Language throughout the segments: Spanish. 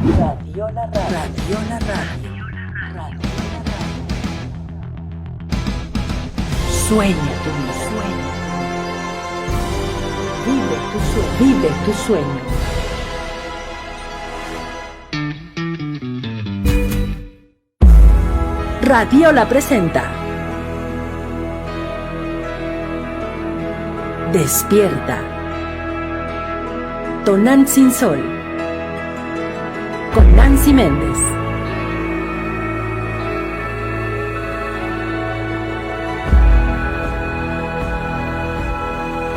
Radiola Radio. Radiola Radio. Radiola Radio. Sueña tu sueño. Vive tu sueño. Vive tu sueño. Radiola presenta Despierta. Tonan sin sol. Con Nancy Méndez.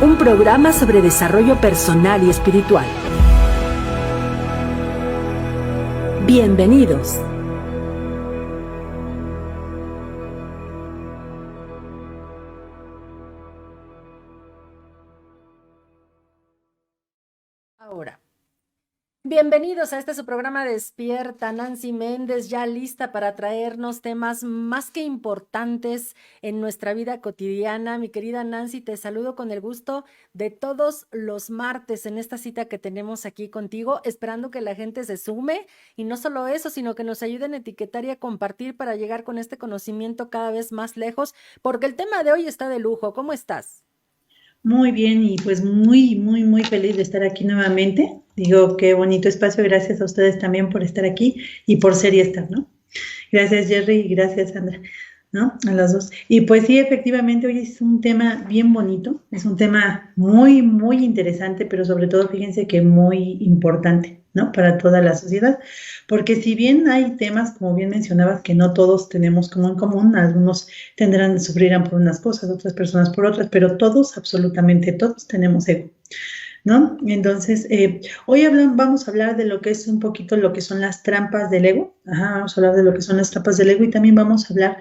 Un programa sobre desarrollo personal y espiritual. Bienvenidos. Ahora, bienvenidos a su programa Despierta. Nancy Méndez, ya lista para traernos temas más que importantes en nuestra vida cotidiana. Mi querida Nancy, te saludo con el gusto de todos los martes en esta cita que tenemos aquí contigo, esperando que la gente se sume y no solo eso, sino que nos ayuden a etiquetar y a compartir para llegar con este conocimiento cada vez más lejos, porque el tema de hoy está de lujo. ¿Cómo estás? Muy bien, y pues muy feliz de estar aquí nuevamente. Digo, qué bonito espacio, gracias a ustedes también por estar aquí y por ser y estar, ¿no? Gracias, Jerry, y gracias, Sandra, ¿no? A las dos. Y pues sí, efectivamente, hoy es un tema bien bonito, es un tema muy interesante, pero sobre todo, fíjense que muy importante, ¿no? Para toda la sociedad, porque si bien hay temas, como bien mencionabas, que no todos tenemos como en común, algunos sufrirán por unas cosas, otras personas por otras, pero todos, absolutamente todos tenemos ego, ¿no? Entonces, hoy vamos a hablar de lo que es un poquito lo que son las trampas del ego. Vamos a hablar de lo que son las trampas del ego y también vamos a hablar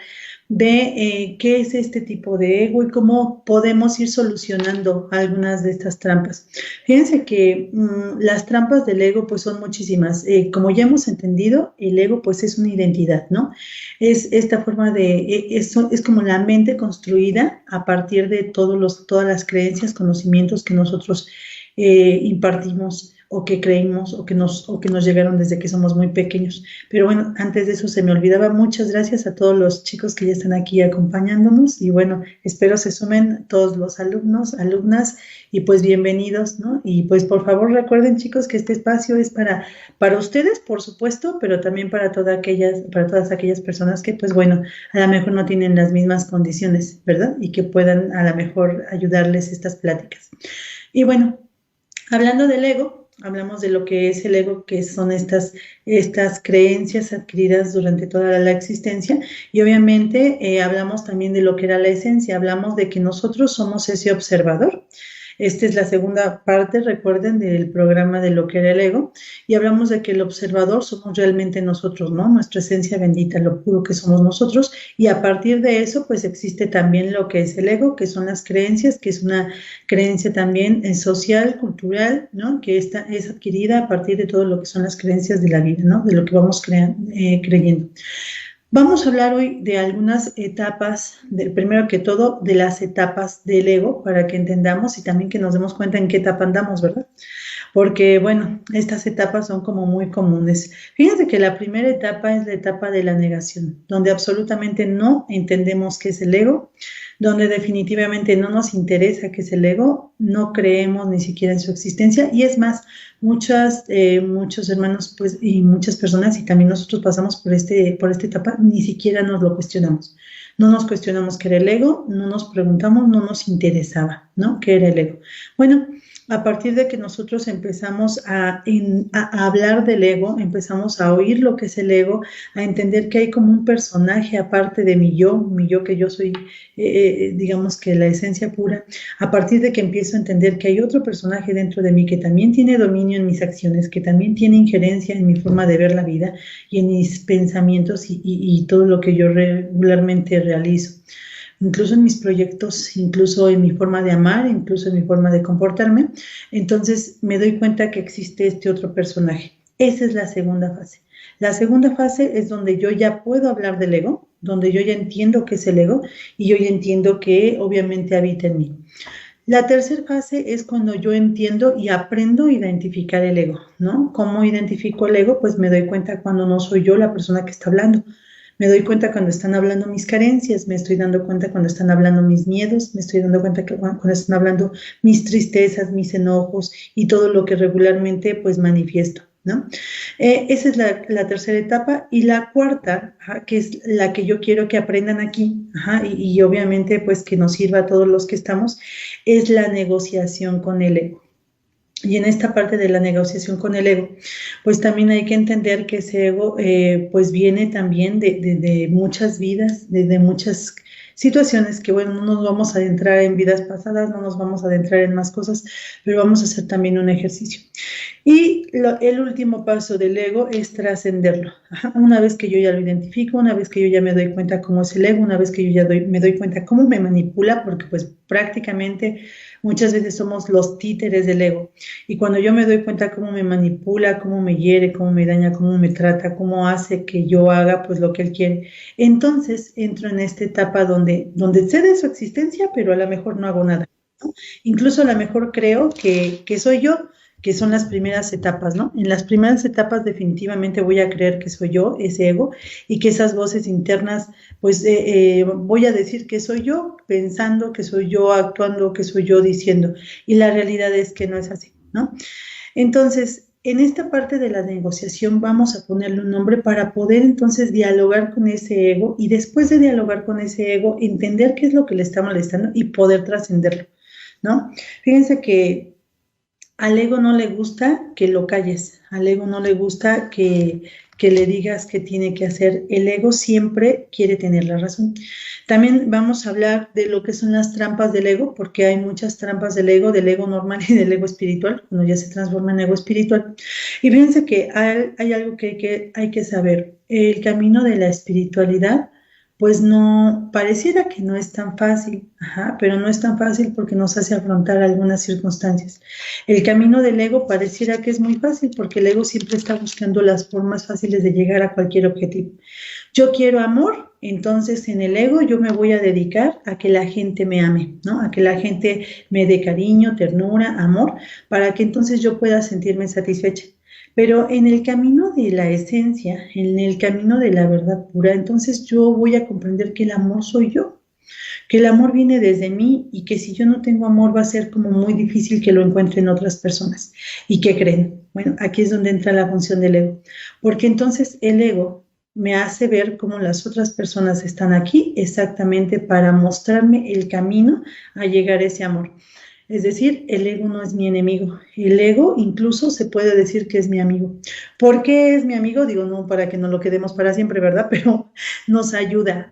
de qué es este tipo de ego y cómo podemos ir solucionando algunas de estas trampas. Fíjense que las trampas del ego pues son muchísimas. Como ya hemos entendido, el ego pues es una identidad, ¿no? Es esta forma es como la mente construida a partir de todas las creencias, conocimientos que nosotros impartimos o que creímos o que nos llegaron desde que somos muy pequeños. Pero bueno, antes de eso se me olvidaba, muchas gracias a todos los chicos que ya están aquí acompañándonos y bueno, espero se sumen todos los alumnos, alumnas y pues bienvenidos, ¿no? Y pues por favor recuerden, chicos, que este espacio es para ustedes, por supuesto, pero también para todas aquellas personas que pues bueno, a lo mejor no tienen las mismas condiciones, ¿verdad? Y que puedan a lo mejor ayudarles estas pláticas. Y bueno, hablando del ego, hablamos de lo que es el ego, que son estas creencias adquiridas durante toda la existencia, y obviamente hablamos también de lo que era la esencia, hablamos de que nosotros somos ese observador. Esta es la segunda parte, recuerden, del programa de lo que era el ego, y hablamos de que el observador somos realmente nosotros, ¿no? Nuestra esencia bendita, lo puro que somos nosotros, y a partir de eso, pues existe también lo que es el ego, que son las creencias, que es una creencia también social, cultural, ¿no? Que esta es adquirida a partir de todo lo que son las creencias de la vida, ¿no? De lo que vamos creyendo. Vamos a hablar hoy de algunas etapas, primero que todo, de las etapas del ego, para que entendamos y también que nos demos cuenta en qué etapa andamos, ¿verdad? Porque, bueno, estas etapas son como muy comunes. Fíjense que la primera etapa es la etapa de la negación, donde absolutamente no entendemos qué es el ego, donde definitivamente no nos interesa qué es el ego, no creemos ni siquiera en su existencia, y es más, muchos hermanos pues, y muchas personas, y también nosotros pasamos por esta etapa, ni siquiera nos lo cuestionamos. No nos cuestionamos qué era el ego, no nos preguntamos, no nos interesaba, ¿no? ¿Qué era el ego? Bueno, a partir de que nosotros empezamos a hablar del ego, empezamos a oír lo que es el ego, a entender que hay como un personaje aparte de mi yo que yo soy, digamos que la esencia pura, a partir de que empiezo a entender que hay otro personaje dentro de mí que también tiene dominio en mis acciones, que también tiene injerencia en mi forma de ver la vida y en mis pensamientos y todo lo que yo regularmente realizo. Incluso en mis proyectos, incluso en mi forma de amar, incluso en mi forma de comportarme. Entonces me doy cuenta que existe este otro personaje. Esa es la segunda fase. La segunda fase es donde yo ya puedo hablar del ego, donde yo ya entiendo qué es el ego y yo ya entiendo que obviamente habita en mí. La tercera fase es cuando yo entiendo y aprendo a identificar el ego, ¿no? ¿Cómo identifico el ego? Pues me doy cuenta cuando no soy yo la persona que está hablando. Me doy cuenta cuando están hablando mis carencias, me estoy dando cuenta cuando están hablando mis miedos, me estoy dando cuenta que cuando están hablando mis tristezas, mis enojos y todo lo que regularmente pues manifiesto, ¿no? Esa es la tercera etapa. Y la cuarta, ajá, que es la que yo quiero que aprendan aquí, ajá, y obviamente pues que nos sirva a todos los que estamos, es la negociación con el ego. Y en esta parte de la negociación con el ego, pues también hay que entender que ese ego pues viene también de muchas vidas, de muchas situaciones que, bueno, no nos vamos a adentrar en vidas pasadas, no nos vamos a adentrar en más cosas, pero vamos a hacer también un ejercicio. Y el último paso del ego es trascenderlo. Una vez que yo ya lo identifico, una vez que yo ya me doy cuenta cómo es el ego, una vez que yo ya me doy cuenta cómo me manipula, porque pues prácticamente muchas veces somos los títeres del ego. Y cuando yo me doy cuenta cómo me manipula, cómo me hiere, cómo me daña, cómo me trata, cómo hace que yo haga pues lo que él quiere, entonces entro en esta etapa donde sé de su existencia, pero a lo mejor no hago nada, ¿no? Incluso a lo mejor creo que soy yo, que son las primeras etapas, ¿no? En las primeras etapas definitivamente voy a creer que soy yo, ese ego, y que esas voces internas, pues voy a decir que soy yo, pensando que soy yo, actuando que soy yo, diciendo, y la realidad es que no es así, ¿no? Entonces, en esta parte de la negociación vamos a ponerle un nombre para poder entonces dialogar con ese ego y después de dialogar con ese ego, entender qué es lo que le está molestando y poder trascenderlo, ¿no? Fíjense que al ego no le gusta que lo calles, al ego no le gusta que le digas qué tiene que hacer. El ego siempre quiere tener la razón. También vamos a hablar de lo que son las trampas del ego, porque hay muchas trampas del ego normal y del ego espiritual, cuando ya se transforma en ego espiritual. Y fíjense que hay algo que hay que saber. El camino de la espiritualidad pues no, pareciera que no es tan fácil, ajá, pero no es tan fácil porque nos hace afrontar algunas circunstancias. El camino del ego pareciera que es muy fácil porque el ego siempre está buscando las formas fáciles de llegar a cualquier objetivo. Yo quiero amor, entonces en el ego yo me voy a dedicar a que la gente me ame, ¿no? A que la gente me dé cariño, ternura, amor, para que entonces yo pueda sentirme satisfecha. Pero en el camino de la esencia, en el camino de la verdad pura, entonces yo voy a comprender que el amor soy yo, que el amor viene desde mí y que si yo no tengo amor va a ser como muy difícil que lo encuentren otras personas. ¿Y qué creen? Bueno, aquí es donde entra la función del ego, porque entonces el ego me hace ver cómo las otras personas están aquí exactamente para mostrarme el camino a llegar a ese amor. Es decir, el ego no es mi enemigo. El ego incluso se puede decir que es mi amigo. ¿Por qué es mi amigo? Digo, no para que no lo quedemos para siempre, ¿verdad? Pero nos ayuda,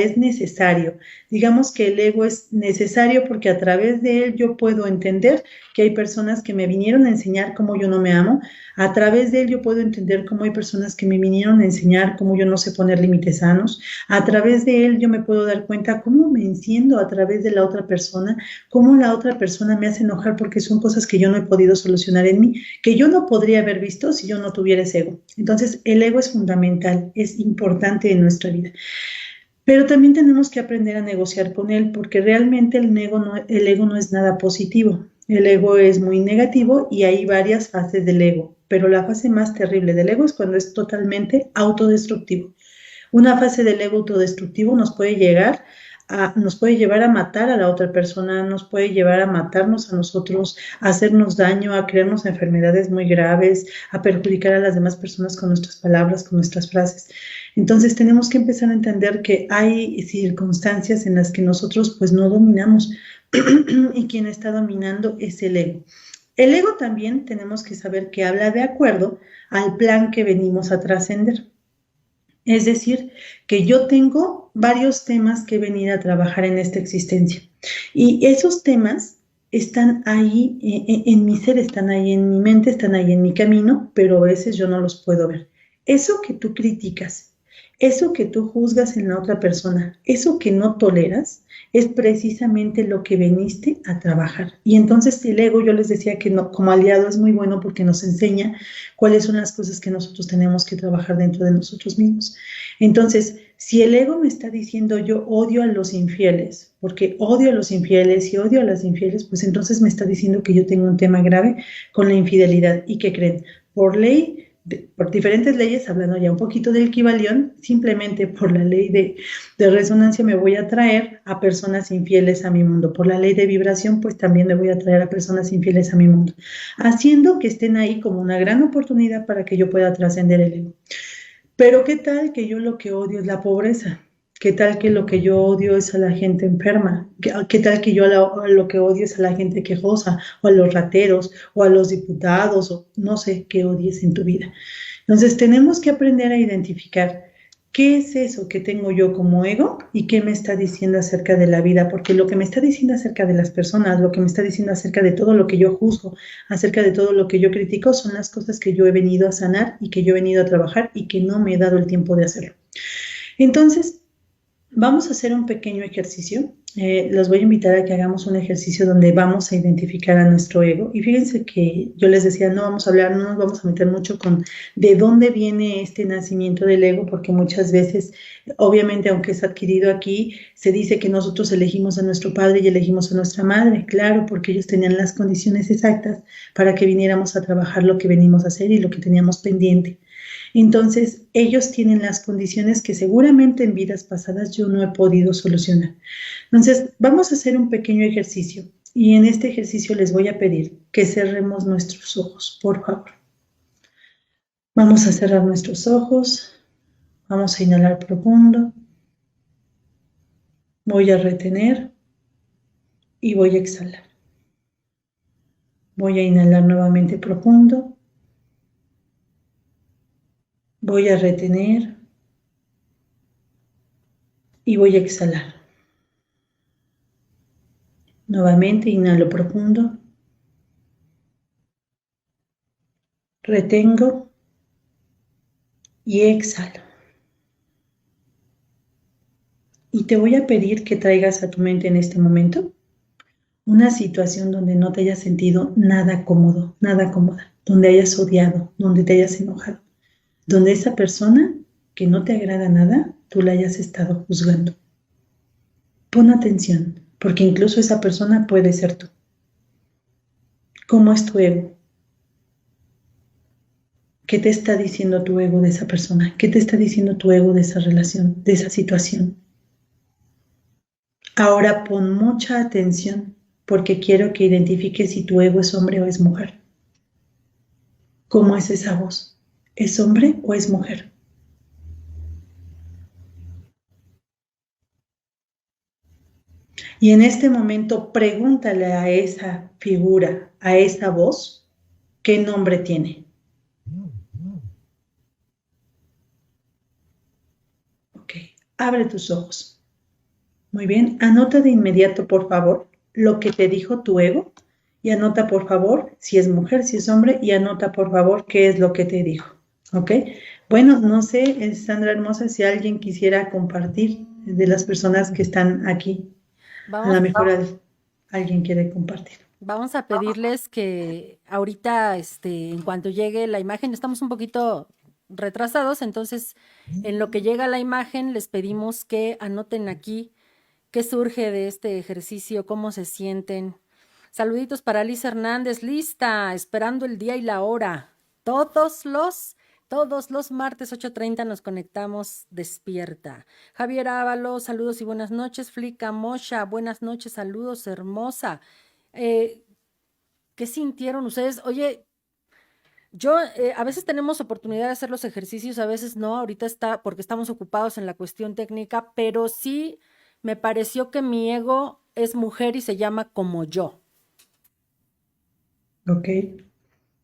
es necesario. Digamos que el ego es necesario porque a través de él yo puedo entender que hay personas que me vinieron a enseñar cómo yo no me amo. A través de él yo puedo entender cómo hay personas que me vinieron a enseñar cómo yo no sé poner límites sanos. A través de él yo me puedo dar cuenta cómo me enciendo a través de la otra persona, cómo la otra persona me hace enojar porque son cosas que yo no he podido solucionar en mí, que yo no podría haber visto si yo no tuviera ese ego. Entonces, el ego es fundamental, es importante en nuestra vida. Pero también tenemos que aprender a negociar con él, porque realmente el ego no es nada positivo. El ego es muy negativo y hay varias fases del ego, pero la fase más terrible del ego es cuando es totalmente autodestructivo. Una fase del ego autodestructivo nos puede llevar a matar a la otra persona, nos puede llevar a matarnos a nosotros, a hacernos daño, a crearnos enfermedades muy graves, a perjudicar a las demás personas con nuestras palabras, con nuestras frases. Entonces tenemos que empezar a entender que hay circunstancias en las que nosotros pues no dominamos y quien está dominando es el ego. El ego también tenemos que saber que habla de acuerdo al plan que venimos a trascender. Es decir, que yo tengo varios temas que venir a trabajar en esta existencia. Y esos temas están ahí en mi ser, están ahí en mi mente, están ahí en mi camino, pero a veces yo no los puedo ver. Eso que tú criticas, Eso que tú juzgas en la otra persona, eso que no toleras, es precisamente lo que veniste a trabajar. Y entonces el ego, yo les decía que no, como aliado es muy bueno porque nos enseña cuáles son las cosas que nosotros tenemos que trabajar dentro de nosotros mismos. Entonces, si el ego me está diciendo yo odio a los infieles, porque odio a los infieles y odio a las infieles, pues entonces me está diciendo que yo tengo un tema grave con la infidelidad. ¿Y qué creen? Por ley por diferentes leyes, hablando ya un poquito del Kybalión, simplemente por la ley de resonancia me voy a traer a personas infieles a mi mundo. Por la ley de vibración, pues también me voy a traer a personas infieles a mi mundo, haciendo que estén ahí como una gran oportunidad para que yo pueda trascender el ego. Pero ¿qué tal que yo lo que odio es la pobreza? ¿Qué tal que lo que yo odio es a la gente enferma? ¿Qué tal que yo lo que odio es a la gente quejosa, o a los rateros, o a los diputados, o no sé qué odies en tu vida? Entonces tenemos que aprender a identificar qué es eso que tengo yo como ego y qué me está diciendo acerca de la vida, porque lo que me está diciendo acerca de las personas, lo que me está diciendo acerca de todo lo que yo juzgo, acerca de todo lo que yo critico, son las cosas que yo he venido a sanar y que yo he venido a trabajar y que no me he dado el tiempo de hacerlo. Entonces, vamos a hacer un pequeño ejercicio. Los voy a invitar a que hagamos un ejercicio donde vamos a identificar a nuestro ego. Y fíjense que yo les decía, no vamos a hablar, no nos vamos a meter mucho con de dónde viene este nacimiento del ego, porque muchas veces, obviamente, aunque es adquirido aquí, se dice que nosotros elegimos a nuestro padre y elegimos a nuestra madre. Claro, porque ellos tenían las condiciones exactas para que viniéramos a trabajar lo que venimos a hacer y lo que teníamos pendiente. Entonces, ellos tienen las condiciones que seguramente en vidas pasadas yo no he podido solucionar. Entonces, vamos a hacer un pequeño ejercicio y en este ejercicio les voy a pedir que cerremos nuestros ojos, por favor. Vamos a cerrar nuestros ojos, vamos a inhalar profundo, voy a retener y voy a exhalar. Voy a inhalar nuevamente profundo, voy a retener y voy a exhalar. Nuevamente inhalo profundo, retengo y exhalo. Y te voy a pedir que traigas a tu mente en este momento una situación donde no te hayas sentido nada cómodo, nada cómoda, donde hayas odiado, donde te hayas enojado, donde esa persona que no te agrada nada, tú la hayas estado juzgando. Pon atención, porque incluso esa persona puede ser tú. ¿Cómo es tu ego? ¿Qué te está diciendo tu ego de esa persona? ¿Qué te está diciendo tu ego de esa relación, de esa situación? Ahora pon mucha atención porque quiero que identifiques si tu ego es hombre o es mujer. ¿Cómo es esa voz? ¿Es hombre o es mujer? Y en este momento pregúntale a esa figura, a esa voz, ¿qué nombre tiene? Ok, abre tus ojos. Muy bien, anota de inmediato, por favor, lo que te dijo tu ego y anota, por favor, si es mujer, si es hombre, y anota, por favor, qué es lo que te dijo. ¿Ok? Bueno, no sé, Sandra Hermosa, si alguien quisiera compartir de las personas que están aquí. A Vamos, lo mejor alguien quiere compartir. vamos a pedirles que ahorita, en cuanto llegue la imagen, estamos un poquito retrasados, entonces en lo que llega la imagen les pedimos que anoten aquí qué surge de este ejercicio, cómo se sienten. Saluditos para Liz Hernández, lista, esperando el día y la hora. Todos los martes 8:30 nos conectamos despierta. Javier Ábalos, saludos y buenas noches. Flica Mosha, buenas noches, saludos, hermosa. Eh, ¿Qué sintieron ustedes? Oye, yo a veces tenemos oportunidad de hacer los ejercicios, a veces no, ahorita está porque estamos ocupados en la cuestión técnica, pero sí me pareció que mi ego es mujer y se llama como yo. ¿Ok?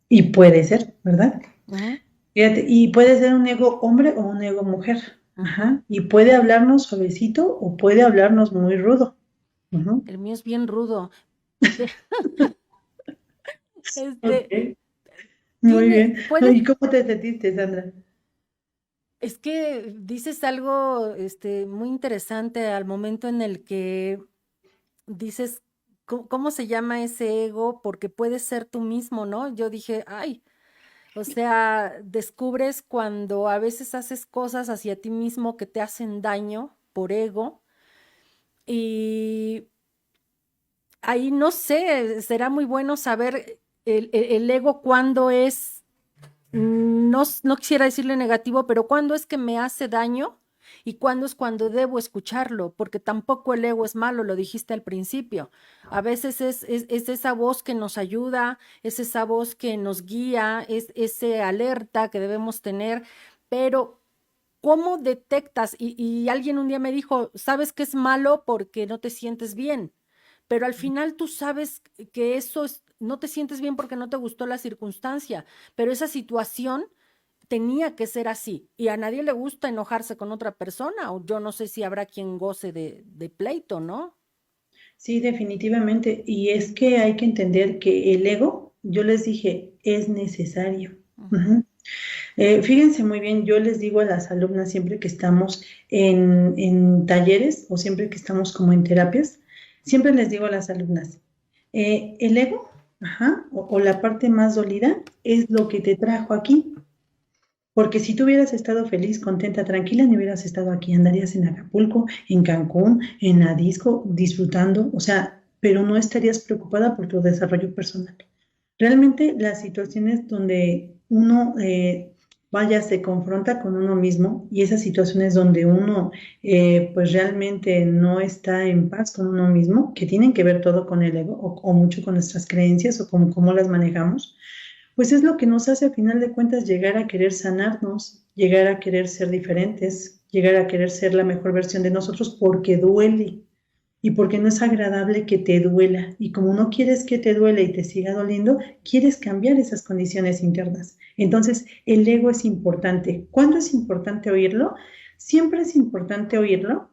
Y puede ser, ¿verdad? Ujú, Fíjate, y puede ser un ego hombre o un ego mujer. ujú. Ajá. Y puede hablarnos suavecito o puede hablarnos muy rudo. Ujú. El mío es bien rudo. Pe- Este, Ok, muy bien. No, puede, ¿y cómo te sentiste, Sandra? Es que dices algo muy interesante al momento en el que dices, ¿cómo se llama ese ego? Porque puedes ser tú mismo, ¿no? Yo dije, ay, o sea, descubres cuando a veces haces cosas hacia ti mismo que te hacen daño por ego y ahí no sé, será muy bueno saber el ego cuándo es, no quisiera decirle negativo, pero cuándo es que me hace daño y cuándo es cuando debo escucharlo, porque tampoco el ego es malo, lo dijiste al principio. A veces es esa voz que nos ayuda, es esa voz que nos guía, es ese alerta que debemos tener, pero ¿cómo detectas? Y alguien un día me dijo, sabes que es malo porque no te sientes bien, pero al final tú sabes que no te sientes bien porque no te gustó la circunstancia, pero esa situación tenía que ser así y a nadie le gusta enojarse con otra persona o yo no sé si habrá quien goce de pleito, ¿no? Sí, definitivamente. Y es que hay que entender que el ego, yo les dije, es necesario. Ujú. Ujú. Fíjense muy bien, yo les digo a las alumnas siempre que estamos en talleres o siempre que estamos como en terapias, siempre les digo a las alumnas, el ego, ajá, o la parte más dolida es lo que te trajo aquí. Porque si tú hubieras estado feliz, contenta, tranquila, no hubieras estado aquí, andarías en Acapulco, en Cancún, en la disco, disfrutando, o sea, pero no estarías preocupada por tu desarrollo personal. Realmente las situaciones donde uno, vaya, se confronta con uno mismo y esas situaciones donde uno, pues realmente no está en paz con uno mismo, que tienen que ver todo con el ego o mucho con nuestras creencias o con cómo las manejamos, pues es lo que nos hace a final de cuentas llegar a querer sanarnos, llegar a querer ser diferentes, llegar a querer ser la mejor versión de nosotros porque duele y porque no es agradable que te duela. Y como no quieres que te duele y te siga doliendo, quieres cambiar esas condiciones internas. Entonces, el ego es importante. ¿Cuándo es importante oírlo? Siempre es importante oírlo,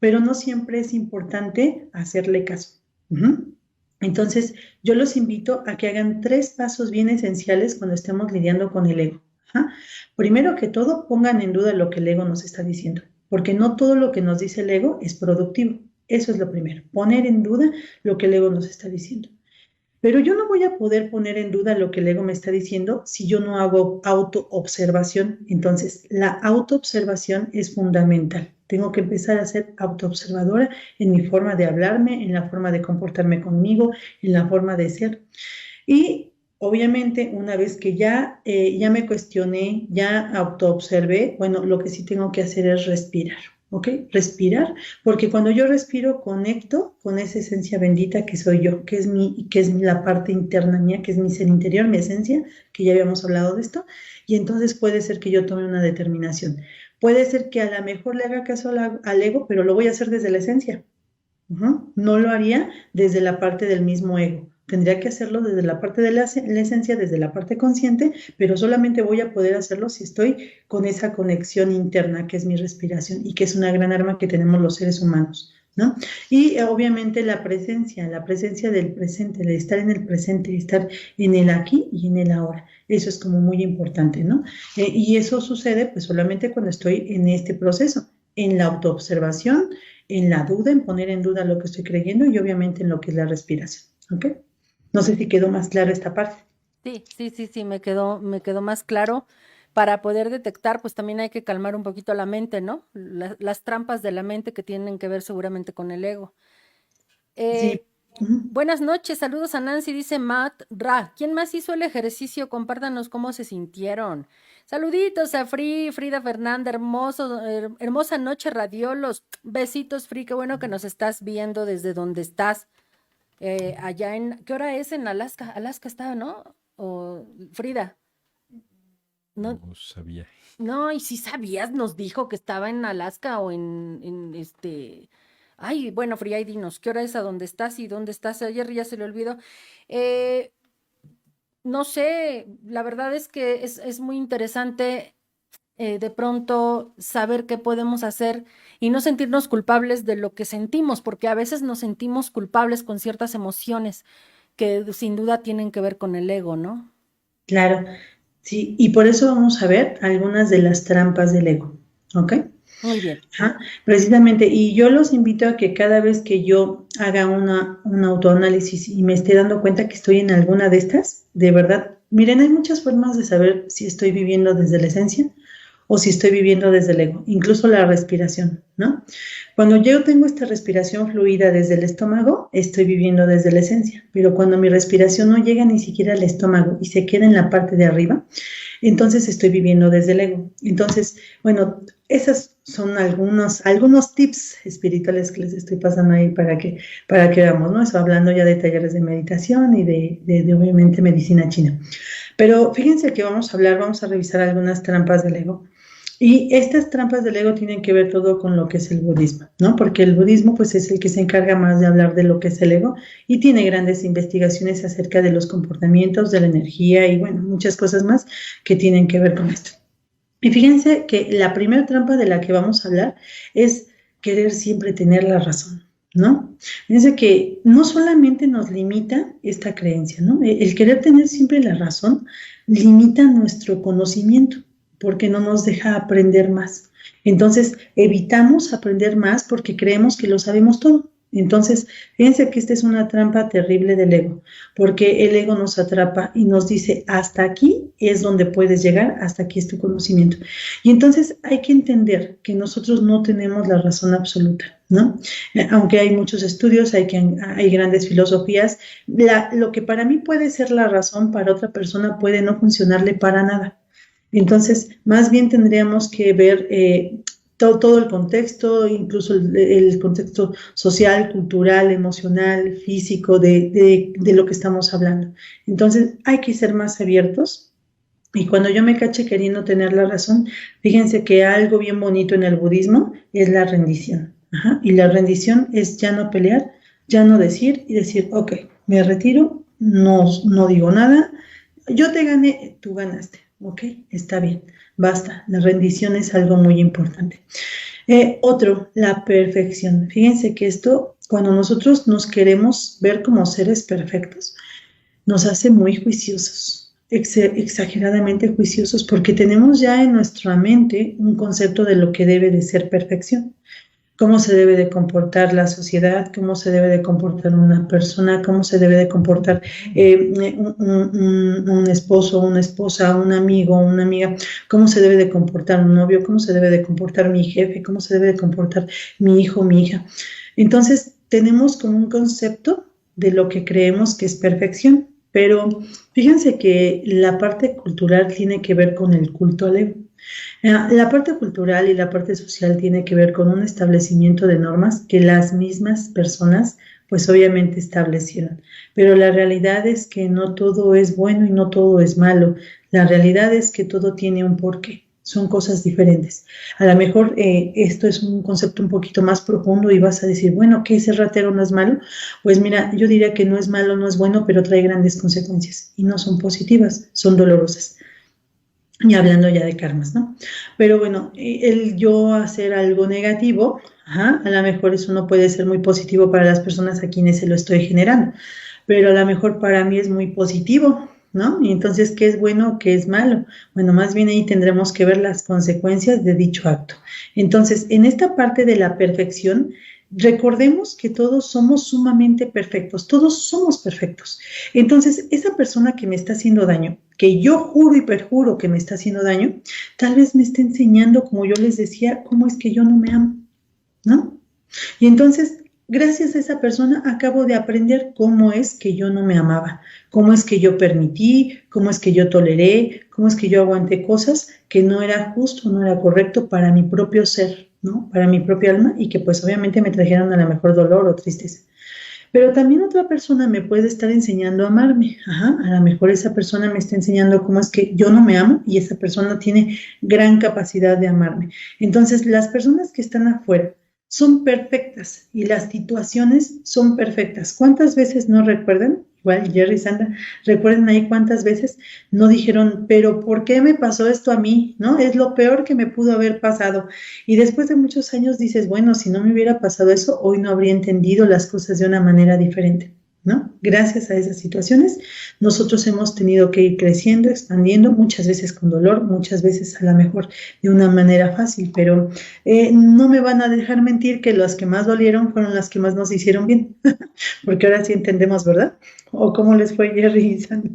pero no siempre es importante hacerle caso. Ujú. Entonces, yo los invito a que hagan 3 pasos bien esenciales cuando estemos lidiando con el ego. Ajá. Primero que todo, pongan en duda lo que el ego nos está diciendo, porque no todo lo que nos dice el ego es productivo. Eso es lo primero, poner en duda lo que el ego nos está diciendo. Pero yo no voy a poder poner en duda lo que el ego me está diciendo si yo no hago autoobservación. Entonces, la autoobservación es fundamental. Tengo que empezar a ser autoobservadora en mi forma de hablarme, en la forma de comportarme conmigo, en la forma de ser. Y obviamente, una vez que ya me cuestioné, ya autoobservé, bueno, lo que sí tengo que hacer es respirar. ¿Ok? Respirar, porque cuando yo respiro conecto con esa esencia bendita que soy yo, que es la parte interna mía, que es mi ser interior, mi esencia, que ya habíamos hablado de esto, y entonces puede ser que yo tome una determinación. Puede ser que a lo mejor le haga caso al ego, pero lo voy a hacer desde la esencia. No lo haría desde la parte del mismo ego. Tendría que hacerlo desde la parte de la esencia, desde la parte consciente, pero solamente voy a poder hacerlo si estoy con esa conexión interna que es mi respiración y que es una gran arma que tenemos los seres humanos, ¿no? Y obviamente la presencia del presente, el estar en el presente, estar en el aquí y en el ahora. Eso es como muy importante, ¿no? Y eso sucede pues solamente cuando estoy en este proceso, en la autoobservación, en la duda, en poner en duda lo que estoy creyendo y obviamente en lo que es la respiración. ¿Ok? No sé si quedó más clara esta parte. Sí, sí, sí, sí, me quedó más claro. Para poder detectar, pues también hay que calmar un poquito la mente, ¿no? Las trampas de la mente que tienen que ver seguramente con el ego. Sí. Eh, Ujú. Buenas noches, saludos a Nancy, dice Matt Ra. ¿Quién más hizo el ejercicio? Compártanos cómo se sintieron. Saluditos a Frida Fernanda, hermosa noche, radiolos. Besitos, Fri, qué bueno que nos estás viendo desde donde estás. Allá ¿qué hora es en Alaska? Alaska estaba, ¿no? O Frida, no, No sabía. no, y si sabías, nos dijo que estaba en Alaska o Ay, bueno, Frida, y dinos, ¿qué hora es a dónde estás y dónde estás? Ayer ya se le olvidó. Eh, no sé, la verdad es que es muy interesante de pronto saber qué podemos hacer y no sentirnos culpables de lo que sentimos, porque a veces nos sentimos culpables con ciertas emociones que sin duda tienen que ver con el ego, ¿no? Claro, sí, y por eso vamos a ver algunas de las trampas del ego. ¿ok? Muy bien. Ajá, precisamente, y yo los invito a que cada vez que yo haga un autoanálisis y me esté dando cuenta que estoy en alguna de estas, de verdad, miren, hay muchas formas de saber si estoy viviendo desde la esencia o si estoy viviendo desde el ego, incluso la respiración, ¿no? Cuando yo tengo esta respiración fluida desde el estómago, estoy viviendo desde la esencia, pero cuando mi respiración no llega ni siquiera al estómago y se queda en la parte de arriba, entonces estoy viviendo desde el ego. Entonces, bueno, esos son algunos tips espirituales que les estoy pasando ahí para que veamos, ¿no? Eso hablando ya de talleres de meditación y de obviamente medicina china. Pero fíjense que vamos a revisar algunas trampas del ego. Y estas trampas del ego tienen que ver todo con lo que es el budismo, ¿no? Porque el budismo pues es el que se encarga más de hablar de lo que es el ego y tiene grandes investigaciones acerca de los comportamientos, de la energía y bueno, muchas cosas más que tienen que ver con esto. Y fíjense que la primera trampa de la que vamos a hablar es querer siempre tener la razón, ¿no? Fíjense que no solamente nos limita esta creencia, ¿no? El querer tener siempre la razón limita nuestro conocimiento porque no nos deja aprender más. Entonces, evitamos aprender más porque creemos que lo sabemos todo. Entonces, fíjense que esta es una trampa terrible del ego, porque el ego nos atrapa y nos dice, hasta aquí es donde puedes llegar, hasta aquí es tu conocimiento. Y entonces hay que entender que nosotros no tenemos la razón absoluta, ¿no? Aunque hay muchos estudios, hay grandes filosofías, lo que para mí puede ser la razón, para otra persona puede no funcionarle para nada. Entonces, más bien tendríamos que ver todo el contexto, incluso el contexto social, cultural, emocional, físico de lo que estamos hablando. Entonces, hay que ser más abiertos. Y cuando yo me caché queriendo tener la razón, fíjense que algo bien bonito en el budismo es la rendición. Ajá. Y la rendición es ya no pelear, ya no decir y decir, ok, me retiro, no digo nada, yo te gané, tú ganaste. Ok, está bien, basta. La rendición es algo muy importante. Otro, la perfección. Fíjense que esto, cuando nosotros nos queremos ver como seres perfectos, nos hace muy juiciosos, exageradamente juiciosos, porque tenemos ya en nuestra mente un concepto de lo que debe de ser perfección. Cómo se debe de comportar la sociedad, cómo se debe de comportar una persona, cómo se debe de comportar un esposo, una esposa, un amigo, una amiga, cómo se debe de comportar un novio, cómo se debe de comportar mi jefe, cómo se debe de comportar mi hijo, mi hija. Entonces, tenemos como un concepto de lo que creemos que es perfección, pero fíjense que la parte cultural tiene que ver con el culto al ego. La parte cultural y la parte social tiene que ver con un establecimiento de normas que las mismas personas pues obviamente establecieron. Pero la realidad es que no todo es bueno y no todo es malo. La realidad es que todo tiene un porqué. Son cosas diferentes. A lo mejor esto es un concepto un poquito más profundo y vas a decir, bueno, ¿qué ese ratero no es malo? Pues mira, yo diría que no es malo, no es bueno, pero trae grandes consecuencias y no son positivas, son dolorosas. Y hablando ya de karmas, ¿no? Pero bueno, el yo hacer algo negativo, a lo mejor eso no puede ser muy positivo para las personas a quienes se lo estoy generando, pero a lo mejor para mí es muy positivo, ¿no? Y entonces, ¿qué es bueno, qué es malo? Bueno, más bien ahí tendremos que ver las consecuencias de dicho acto. Entonces, en esta parte de la perfección, recordemos que todos somos sumamente perfectos, todos somos perfectos. Entonces, esa persona que me está haciendo daño, que yo juro y perjuro que me está haciendo daño, tal vez me esté enseñando, como yo les decía, cómo es que yo no me amo, ¿no? Y entonces, gracias a esa persona, acabo de aprender cómo es que yo no me amaba, cómo es que yo permití, cómo es que yo toleré, cómo es que yo aguanté cosas que no era justo, no era correcto para mi propio ser, ¿no? Para mi propia alma y que pues obviamente me trajeron a lo mejor dolor o tristeza. Pero también otra persona me puede estar enseñando a amarme. Ajá, a lo mejor esa persona me está enseñando cómo es que yo no me amo y esa persona tiene gran capacidad de amarme. Entonces, las personas que están afuera son perfectas y las situaciones son perfectas. ¿Cuántas veces no recuerdan? Igual Jerry y Sandra, recuerden ahí cuántas veces no dijeron, pero ¿por qué me pasó esto a mí? ¿No? Es lo peor que me pudo haber pasado. Y después de muchos años dices, bueno, si no me hubiera pasado eso, hoy no habría entendido las cosas de una manera diferente. ¿no? Gracias a esas situaciones, nosotros hemos tenido que ir creciendo, expandiendo, muchas veces con dolor, muchas veces a lo mejor de una manera fácil, pero no me van a dejar mentir que las que más dolieron fueron las que más nos hicieron bien, porque ahora sí entendemos, ¿verdad? ¿O cómo les fue, Jerry y Sandra?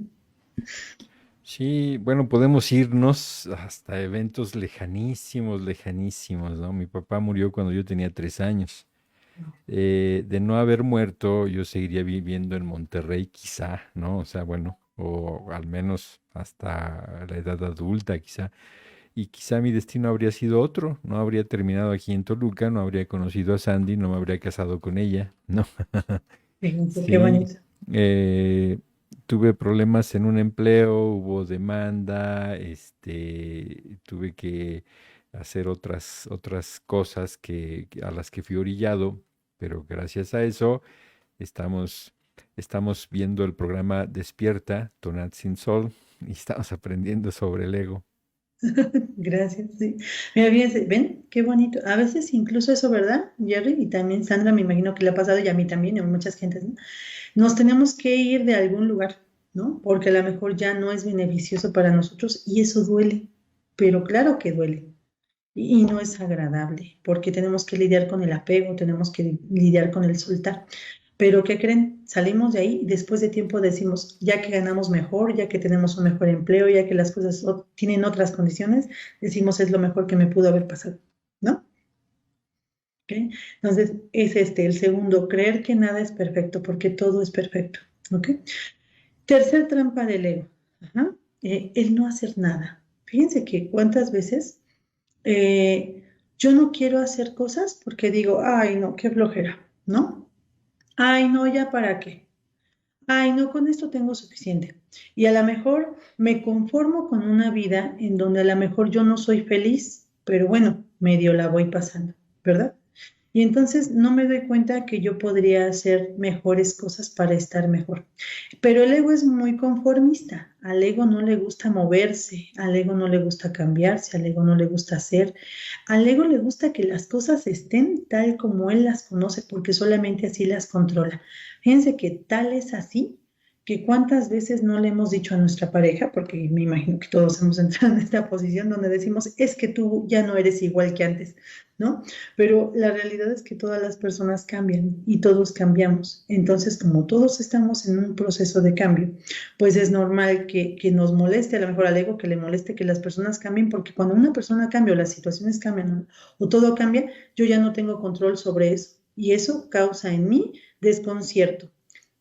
Sí, bueno, podemos irnos hasta eventos lejanísimos, lejanísimos, ¿no? Mi papá murió cuando yo tenía 3 años. De no haber muerto, yo seguiría viviendo en Monterrey, quizá, ¿no? O sea, bueno, o al menos hasta la edad adulta, quizá. Y quizá mi destino habría sido otro, no habría terminado aquí en Toluca, no habría conocido a Sandy, no me habría casado con ella, ¿no? Fíjense qué Sí, bonito. eh, tuve problemas en un empleo, hubo demanda, tuve que hacer otras cosas a las que fui orillado, pero gracias a eso estamos, estamos viendo el programa Despierta, Tonat Sin Sol, y estamos aprendiendo sobre el ego. Gracias, sí. Mira, fíjense, ven, qué bonito. A veces incluso eso, ¿verdad, Jerry? Y también Sandra, me imagino que le ha pasado y a mí también, y a muchas gentes, ¿no? Nos tenemos que ir de algún lugar, ¿no? Porque a lo mejor ya no es beneficioso para nosotros y eso duele, pero claro que duele. Y no es agradable, porque tenemos que lidiar con el apego, tenemos que lidiar con el soltar. Pero ¿qué creen? Salimos de ahí y después de tiempo decimos, ya que ganamos mejor, ya que tenemos un mejor empleo, ya que las cosas tienen otras condiciones, decimos es lo mejor que me pudo haber pasado, ¿no? ¿Ok? Entonces, es el segundo, creer que nada es perfecto, porque todo es perfecto, ¿ok? Tercer trampa del ego, ajá, el no hacer nada. Fíjense que cuántas veces eh, yo no quiero hacer cosas porque digo, ay, no, qué flojera, ¿no? Ay, no, ya para qué. Ay, no, con esto tengo suficiente. Y a lo mejor me conformo con una vida en donde a lo mejor yo no soy feliz, pero bueno, medio la voy pasando, ¿verdad? Y entonces no me doy cuenta que yo podría hacer mejores cosas para estar mejor. Pero el ego es muy conformista. Al ego no le gusta moverse, al ego no le gusta cambiarse, al ego no le gusta hacer. Al ego le gusta que las cosas estén tal como él las conoce, porque solamente así las controla. Fíjense que tal es así que cuántas veces no le hemos dicho a nuestra pareja, porque me imagino que todos hemos entrado en esta posición donde decimos, es que tú ya no eres igual que antes, ¿no? Pero la realidad es que todas las personas cambian y todos cambiamos. Entonces, como todos estamos en un proceso de cambio, pues es normal que nos moleste, a lo mejor al ego que le moleste que las personas cambien, porque cuando una persona cambia o las situaciones cambian o todo cambia, yo ya no tengo control sobre eso. Y eso causa en mí desconcierto.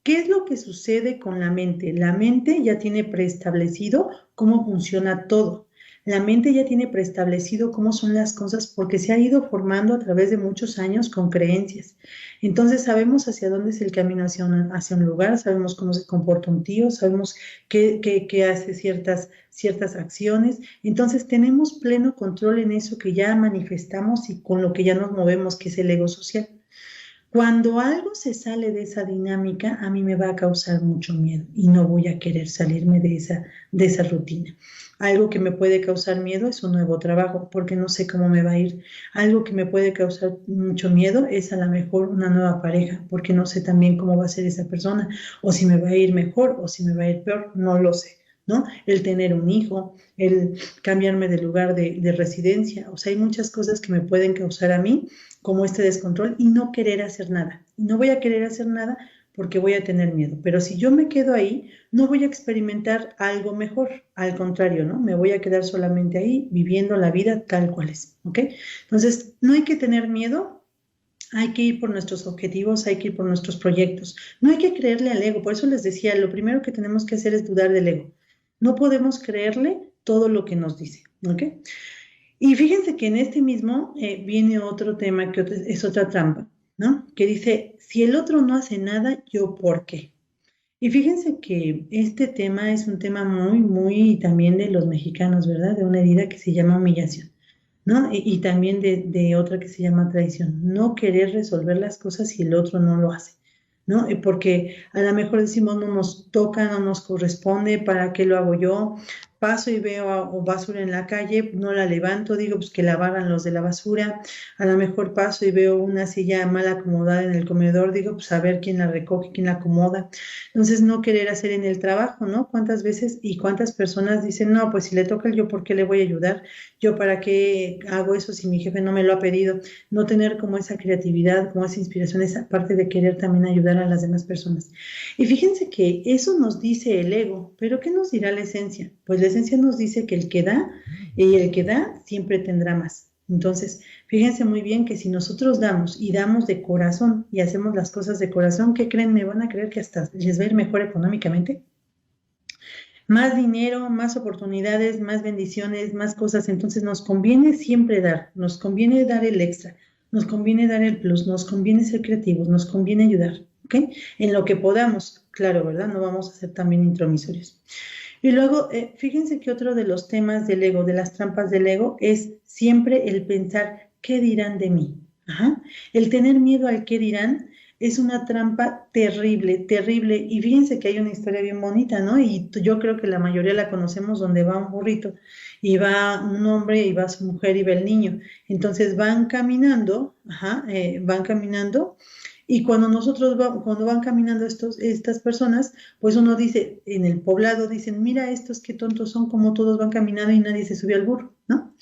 ¿Qué es lo que sucede con la mente? La mente ya tiene preestablecido cómo funciona todo. La mente ya tiene preestablecido cómo son las cosas porque se ha ido formando a través de muchos años con creencias. Entonces sabemos hacia dónde es el camino hacia un lugar, sabemos cómo se comporta un tío, sabemos qué hace ciertas acciones. Entonces tenemos pleno control en eso que ya manifestamos y con lo que ya nos movemos, que es el ego social. Cuando algo se sale de esa dinámica, a mí me va a causar mucho miedo y no voy a querer salirme de esa rutina. Algo que me puede causar miedo es un nuevo trabajo, porque no sé cómo me va a ir. Algo que me puede causar mucho miedo es a lo mejor una nueva pareja, porque no sé también cómo va a ser esa persona, o si me va a ir mejor o si me va a ir peor, no lo sé, ¿no? El tener un hijo, el cambiarme de lugar de residencia, o sea, hay muchas cosas que me pueden causar a mí como este descontrol y no querer hacer nada. Y no voy a querer hacer nada porque voy a tener miedo. Pero si yo me quedo ahí, no voy a experimentar algo mejor. Al contrario, ¿no? Me voy a quedar solamente ahí viviendo la vida tal cual es, ¿ok? Entonces, no hay que tener miedo. Hay que ir por nuestros objetivos, hay que ir por nuestros proyectos. No hay que creerle al ego. Por eso les decía, lo primero que tenemos que hacer es dudar del ego. No podemos creerle todo lo que nos dice, ¿ok? Y fíjense que en este mismo viene otro tema que es otra trampa, ¿no? Que dice, si el otro no hace nada, ¿yo por qué? Y fíjense que este tema es un tema muy, muy también de los mexicanos, ¿verdad? De una herida que se llama humillación, ¿no? Y también de otra que se llama traición. No querer resolver las cosas si el otro no lo hace, ¿no? Porque a lo mejor decimos no nos toca, no nos corresponde, ¿para qué lo hago yo? paso y veo o basura en la calle, no la levanto, digo pues que la barran los de la basura. A lo mejor paso y veo una silla mal acomodada en el comedor, digo pues a ver quién la recoge, quién la acomoda. Entonces no querer hacer en el trabajo, ¿no? ¿Cuántas veces y cuántas personas dicen, no, pues si le toca el yo, ¿por qué le voy a ayudar? Yo para qué hago eso si mi jefe no me lo ha pedido. No tener como esa creatividad, como esa inspiración, esa parte de querer también ayudar a las demás personas. Y fíjense que eso nos dice el ego, pero ¿qué nos dirá la esencia? Pues la esencia nos dice que el que da y el que da siempre tendrá más. Entonces, fíjense muy bien que si nosotros damos y damos de corazón y hacemos las cosas de corazón, ¿qué creen? ¿Me van a creer que hasta les va a ir mejor económicamente? Más dinero, más oportunidades, más bendiciones, más cosas. Entonces nos conviene siempre dar, nos conviene dar el extra, nos conviene dar el plus, nos conviene ser creativos, nos conviene ayudar, ¿ok? En lo que podamos, claro, ¿verdad? No vamos a ser también intromisorios. Y luego, fíjense que otro de los temas del ego, de las trampas del ego, es siempre el pensar, ¿qué dirán de mí? Ajá. El tener miedo al qué dirán es una trampa terrible, terrible. Y fíjense que hay una historia bien bonita, ¿no? Y yo creo que la mayoría la conocemos, donde va un burrito y va un hombre y va su mujer y va el niño. Entonces van caminando, ajá, van caminando. Y cuando cuando van caminando estas personas, pues uno dice, en el poblado dicen, mira estos qué tontos son, como todos van caminando y nadie se sube al burro, ¿no?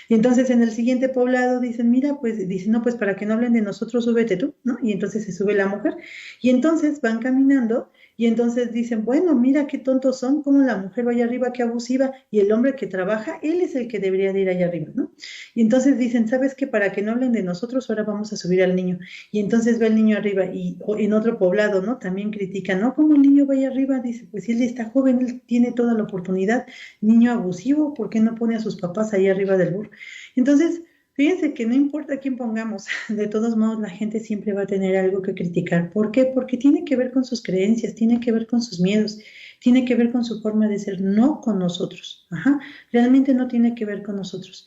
Y entonces en el siguiente poblado dicen, mira, pues dicen, no, pues para que no hablen de nosotros, súbete tú, ¿no? Y entonces se sube la mujer. Y entonces van caminando y entonces dicen, bueno, mira qué tontos son, como la mujer va allá arriba, qué abusiva, y el hombre que trabaja, él es el que debería de ir allá arriba, ¿no? Y entonces dicen, ¿sabes qué? Para que no hablen de nosotros, ahora vamos a subir al niño. Y entonces ve el niño arriba y en otro poblado, ¿no? También critican, ¿no? ¿Cómo el niño vaya arriba? Dice, pues si él está joven, él tiene toda la oportunidad. Niño abusivo, ¿por qué no pone a sus papás ahí arriba del burro? Entonces, fíjense que no importa quién pongamos, de todos modos la gente siempre va a tener algo que criticar. ¿Por qué? Porque tiene que ver con sus creencias, tiene que ver con sus miedos, tiene que ver con su forma de ser, no con nosotros. Ajá. Realmente no tiene que ver con nosotros.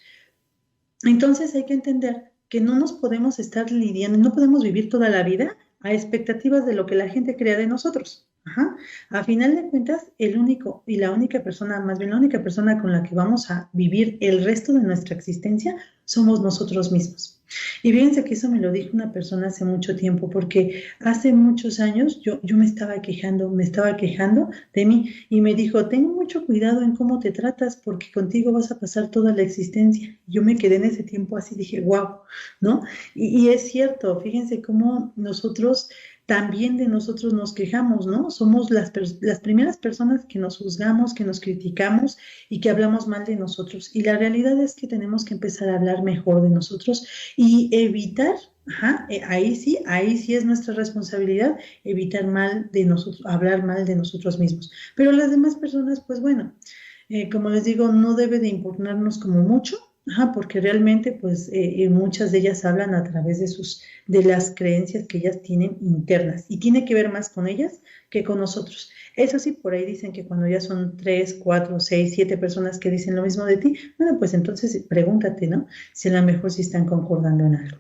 Entonces hay que entender que no nos podemos estar lidiando, no podemos vivir toda la vida a expectativas de lo que la gente crea de nosotros. Ajá. A final de cuentas, el único y la única persona, más bien la única persona con la que vamos a vivir el resto de nuestra existencia, somos nosotros mismos. Y fíjense que eso me lo dijo una persona hace mucho tiempo, porque hace muchos años yo me estaba quejando de mí y me dijo, ten mucho cuidado en cómo te tratas porque contigo vas a pasar toda la existencia. Yo me quedé en ese tiempo así, dije, wow, ¿no? Y es cierto, fíjense cómo nosotros también de nosotros nos quejamos, ¿no? Somos las primeras personas que nos juzgamos, que nos criticamos y que hablamos mal de nosotros. Y la realidad es que tenemos que empezar a hablar mejor de nosotros y evitar, ajá, ahí sí es nuestra responsabilidad, evitar mal de nosotros, hablar mal de nosotros mismos. Pero las demás personas, pues bueno, como les digo, no debe de importarnos como mucho. Ajá, porque realmente, pues, muchas de ellas hablan a través de las creencias que ellas tienen internas y tiene que ver más con ellas que con nosotros. Eso sí, por ahí dicen que cuando ya son 3, 4, 6, 7 personas que dicen lo mismo de ti, bueno, pues entonces pregúntate, ¿no? Si a lo mejor sí están concordando en algo.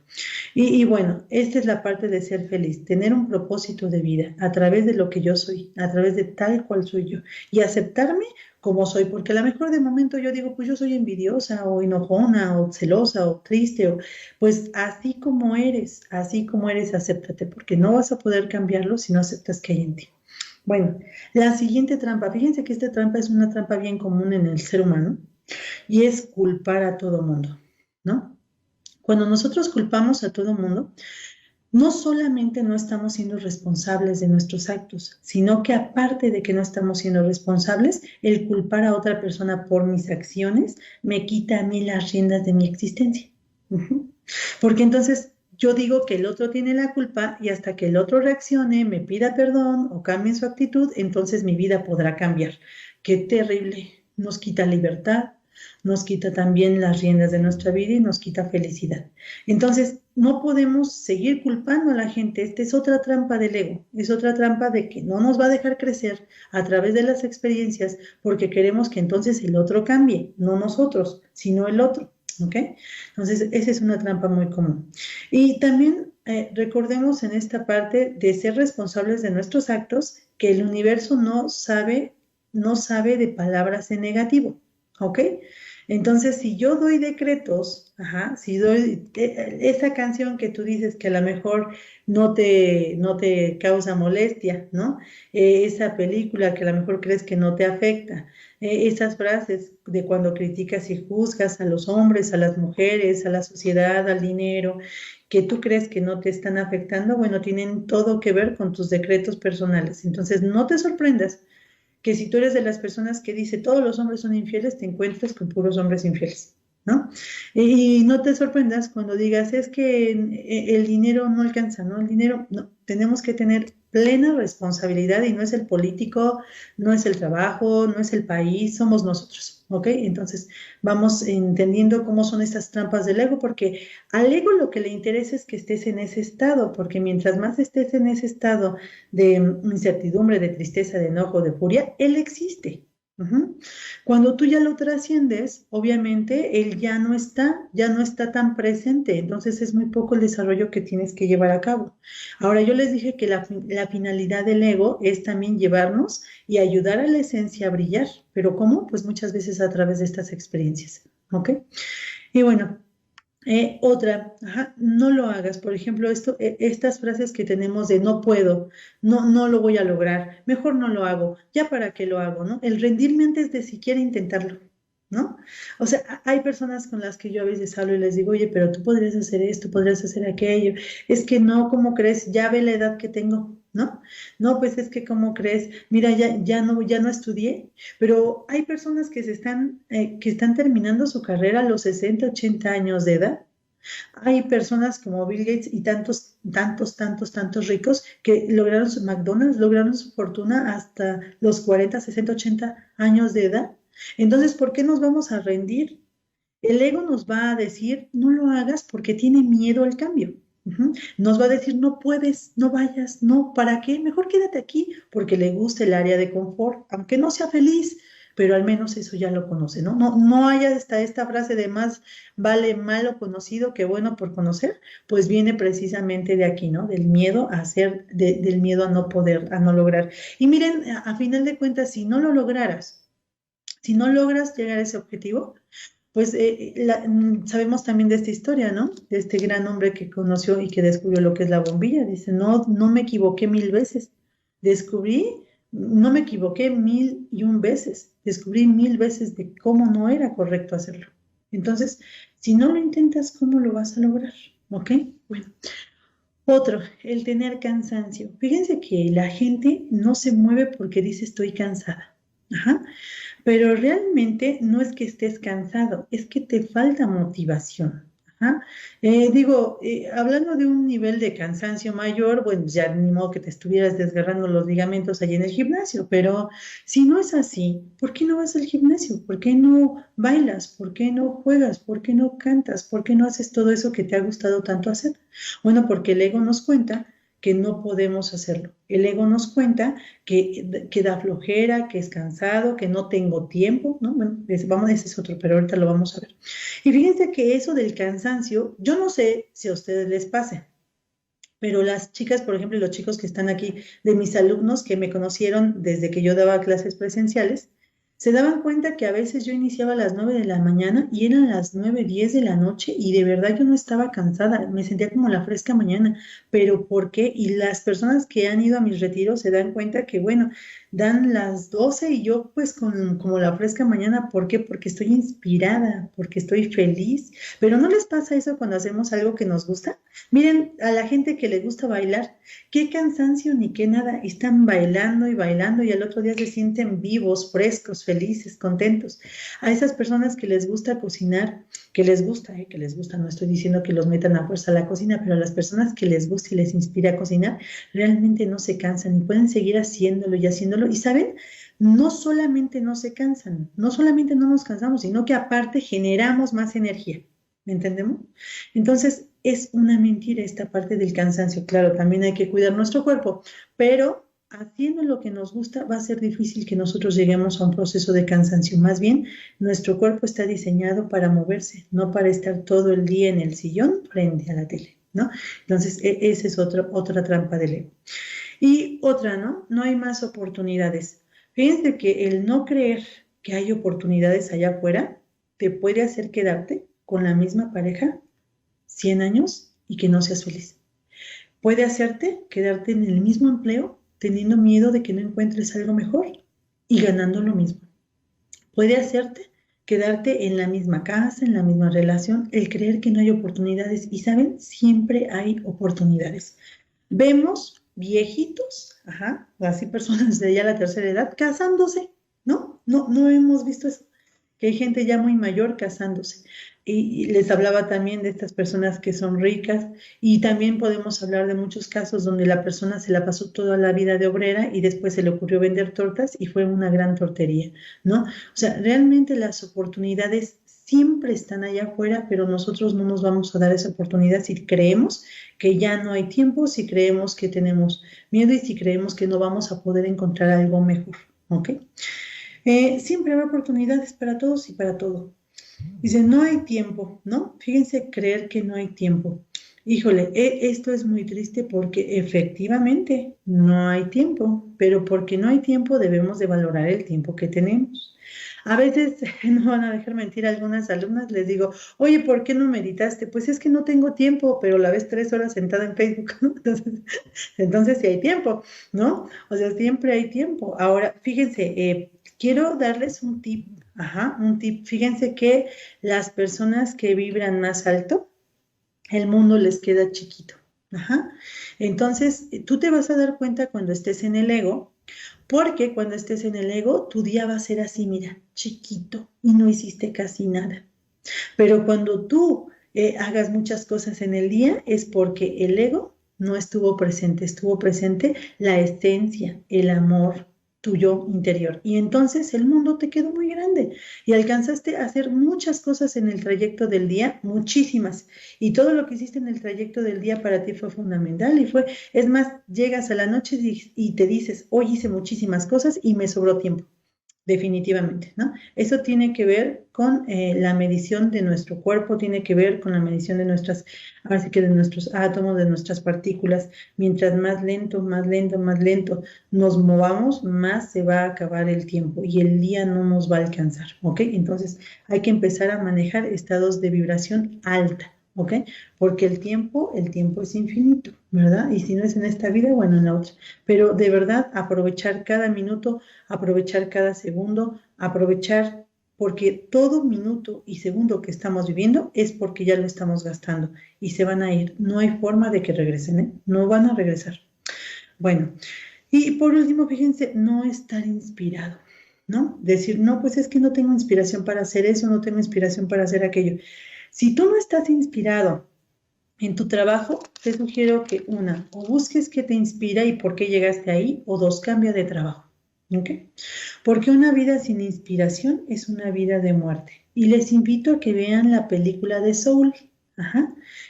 Y bueno, esta es la parte de ser feliz, tener un propósito de vida a través de lo que yo soy, a través de tal cual soy yo y aceptarme como soy, porque a lo mejor de momento yo digo, pues yo soy envidiosa o enojona o celosa o triste, o pues así como eres, acéptate, porque no vas a poder cambiarlo si no aceptas que hay en ti. Bueno, la siguiente trampa, fíjense que esta trampa es una trampa bien común en el ser humano y es culpar a todo mundo, ¿no? Cuando nosotros culpamos a todo mundo, no solamente no estamos siendo responsables de nuestros actos, sino que aparte de que no estamos siendo responsables, el culpar a otra persona por mis acciones me quita a mí las riendas de mi existencia. Porque entonces yo digo que el otro tiene la culpa y hasta que el otro reaccione, me pida perdón o cambie su actitud, entonces mi vida podrá cambiar. Qué terrible, nos quita libertad, nos quita también las riendas de nuestra vida y nos quita felicidad. Entonces, no podemos seguir culpando a la gente. Esta es otra trampa del ego, es otra trampa de que no nos va a dejar crecer a través de las experiencias porque queremos que entonces el otro cambie, no nosotros, sino el otro. ¿Ok? Entonces, esa es una trampa muy común. Y también recordemos en esta parte de ser responsables de nuestros actos que el universo no sabe de palabras en negativo. ¿ok? Entonces, si yo doy decretos, si doy esa canción que tú dices que a lo mejor no te causa molestia, ¿no? Esa película que a lo mejor crees que no te afecta, esas frases de cuando criticas y juzgas a los hombres, a las mujeres, a la sociedad, al dinero, que tú crees que no te están afectando, bueno, tienen todo que ver con tus decretos personales. Entonces, no te sorprendas que si tú eres de las personas que dice todos los hombres son infieles, te encuentres con puros hombres infieles, ¿no? Y no te sorprendas cuando digas, es que el dinero no alcanza, ¿no? El dinero, no, tenemos que tener plena responsabilidad y no es el político, no es el trabajo, no es el país, somos nosotros, ¿ok? Entonces vamos entendiendo cómo son estas trampas del ego, porque al ego lo que le interesa es que estés en ese estado, porque mientras más estés en ese estado de incertidumbre, de tristeza, de enojo, de furia, él existe. Ujú. Cuando tú ya lo trasciendes, obviamente él ya no está tan presente, entonces es muy poco el desarrollo que tienes que llevar a cabo. Ahora, yo les dije que la finalidad del ego es también llevarnos y ayudar a la esencia a brillar, pero ¿cómo? Pues muchas veces a través de estas experiencias, ¿ok? Y bueno, no lo hagas. Por ejemplo, estas frases que tenemos de no puedo, no lo voy a lograr, mejor no lo hago, ya para qué lo hago, ¿no? El rendirme antes de siquiera intentarlo, ¿no? O sea, hay personas con las que yo a veces hablo y les digo, oye, pero tú podrías hacer esto, podrías hacer aquello. Es que no, ¿cómo crees? Ya ve la edad que tengo, ¿no? No, pues es que, ¿cómo crees? Mira, ya no estudié, pero hay personas que están terminando su carrera a los 60, 80 años de edad. Hay personas como Bill Gates y tantos ricos que lograron su McDonald's, lograron su fortuna hasta los 40, 60, 80 años de edad. Entonces, ¿por qué nos vamos a rendir? El ego nos va a decir, no lo hagas porque tiene miedo al cambio. Nos va a decir, no puedes, no vayas, no, ¿para qué? Mejor quédate aquí porque le gusta el área de confort, aunque no sea feliz, pero al menos eso ya lo conoce, ¿no? No haya esta frase de más vale malo conocido que bueno por conocer, pues viene precisamente de aquí, ¿no? Del miedo a hacer, del miedo a no poder, a no lograr. Y miren, a final de cuentas, si no logras llegar a ese objetivo, pues sabemos también de esta historia, ¿no? De este gran hombre que conoció y que descubrió lo que es la bombilla. Dice, no me equivoqué 1000 veces. No me equivoqué 1001 veces. Descubrí 1000 veces de cómo no era correcto hacerlo. Entonces, si no lo intentas, ¿cómo lo vas a lograr? ¿Ok? Bueno. Otro, el tener cansancio. Fíjense que la gente no se mueve porque dice estoy cansada. Ajá. Pero realmente no es que estés cansado, es que te falta motivación. Ajá. Hablando de un nivel de cansancio mayor, bueno, ya ni modo que te estuvieras desgarrando los ligamentos allí en el gimnasio, pero si no es así, ¿por qué no vas al gimnasio? ¿Por qué no bailas? ¿Por qué no juegas? ¿Por qué no cantas? ¿Por qué no haces todo eso que te ha gustado tanto hacer? Bueno, porque el ego nos cuenta que no podemos hacerlo. El ego nos cuenta que da flojera, que es cansado, que no tengo tiempo, ¿no? Bueno, ese es otro, pero ahorita lo vamos a ver. Y fíjense que eso del cansancio, yo no sé si a ustedes les pasa, pero las chicas, por ejemplo, y los chicos que están aquí, de mis alumnos que me conocieron desde que yo daba clases presenciales, se daban cuenta que a veces yo iniciaba a las 9 de la mañana y eran las 9:10 de la noche y de verdad yo no estaba cansada, me sentía como la fresca mañana, pero ¿por qué? Y las personas que han ido a mis retiros se dan cuenta que, bueno, dan las 12 y yo pues como la fresca mañana, ¿por qué? Porque estoy inspirada, porque estoy feliz, pero ¿no les pasa eso cuando hacemos algo que nos gusta? Miren, a la gente que le gusta bailar, qué cansancio ni qué nada, están bailando y al otro día se sienten vivos, frescos, felices, contentos. A esas personas que les gusta cocinar, que les gusta, no estoy diciendo que los metan a fuerza a la cocina, pero a las personas que les gusta y les inspira a cocinar, realmente no se cansan y pueden seguir haciéndolo y haciéndolo. Y ¿saben? No solamente no se cansan, no solamente no nos cansamos, sino que aparte generamos más energía. ¿Me entendemos? Entonces, es una mentira esta parte del cansancio. Claro, también hay que cuidar nuestro cuerpo, pero haciendo lo que nos gusta va a ser difícil que nosotros lleguemos a un proceso de cansancio. Más bien, nuestro cuerpo está diseñado para moverse, no para estar todo el día en el sillón frente a la tele, ¿no? Entonces, esa es otra trampa del ego. Y otra, ¿no? No hay más oportunidades. Fíjense que el no creer que hay oportunidades allá afuera, te puede hacer quedarte con la misma pareja 100 años y que no seas feliz. Puede hacerte quedarte en el mismo empleo teniendo miedo de que no encuentres algo mejor y ganando lo mismo. Puede hacerte quedarte en la misma casa, en la misma relación, el creer que no hay oportunidades. Y saben, siempre hay oportunidades. Vemos viejitos, así personas de ya la tercera edad, casándose, ¿no? No hemos visto eso, que hay gente ya muy mayor casándose. Y les hablaba también de estas personas que son ricas y también podemos hablar de muchos casos donde la persona se la pasó toda la vida de obrera y después se le ocurrió vender tortas y fue una gran tortería, ¿no? O sea, realmente las oportunidades siempre están allá afuera, pero nosotros no nos vamos a dar esa oportunidad si creemos que ya no hay tiempo, si creemos que tenemos miedo y si creemos que no vamos a poder encontrar algo mejor, ¿ok? Siempre habrá oportunidades para todos y para todo. Dice, no hay tiempo, ¿no? Fíjense, creer que no hay tiempo. Híjole, esto es muy triste porque efectivamente no hay tiempo, pero porque no hay tiempo debemos de valorar el tiempo que tenemos. A veces, no van a dejar mentir algunas alumnas, les digo, oye, ¿por qué no meditaste? Pues es que no tengo tiempo, pero la ves 3 horas sentada en Facebook, ¿no? Entonces sí hay tiempo, ¿no? O sea, siempre hay tiempo. Ahora, fíjense, quiero darles un tip, un tip. Fíjense que las personas que vibran más alto, el mundo les queda chiquito. Entonces, tú te vas a dar cuenta cuando estés en el ego, porque cuando estés en el ego, tu día va a ser así, mira, chiquito, y no hiciste casi nada. Pero cuando tú hagas muchas cosas en el día, es porque el ego no estuvo presente la esencia, el amor, tu yo interior. Y entonces el mundo te quedó muy grande y alcanzaste a hacer muchas cosas en el trayecto del día, muchísimas. Y todo lo que hiciste en el trayecto del día para ti fue fundamental y es más, llegas a la noche y te dices, hoy hice muchísimas cosas y me sobró tiempo. Definitivamente, ¿no? Eso tiene que ver con la medición de nuestro cuerpo, tiene que ver con la medición de ahora sí que de nuestros átomos, de nuestras partículas. Mientras más lento nos movamos, más se va a acabar el tiempo y el día no nos va a alcanzar, ¿ok? Entonces hay que empezar a manejar estados de vibración alta, ¿ok? Porque el tiempo es infinito, ¿verdad? Y si no es en esta vida, bueno, en la otra. Pero de verdad, aprovechar cada minuto, aprovechar cada segundo, aprovechar, porque todo minuto y segundo que estamos viviendo es porque ya lo estamos gastando y se van a ir. No hay forma de que regresen, ¿eh? No van a regresar. Bueno, y por último, fíjense, no estar inspirado, ¿no? Decir, no, pues es que no tengo inspiración para hacer eso, no tengo inspiración para hacer aquello. Si tú no estás inspirado en tu trabajo, te sugiero que o busques qué te inspira y por qué llegaste ahí, o 2, cambia de trabajo, ¿ok? Porque una vida sin inspiración es una vida de muerte. Y les invito a que vean la película de Soul.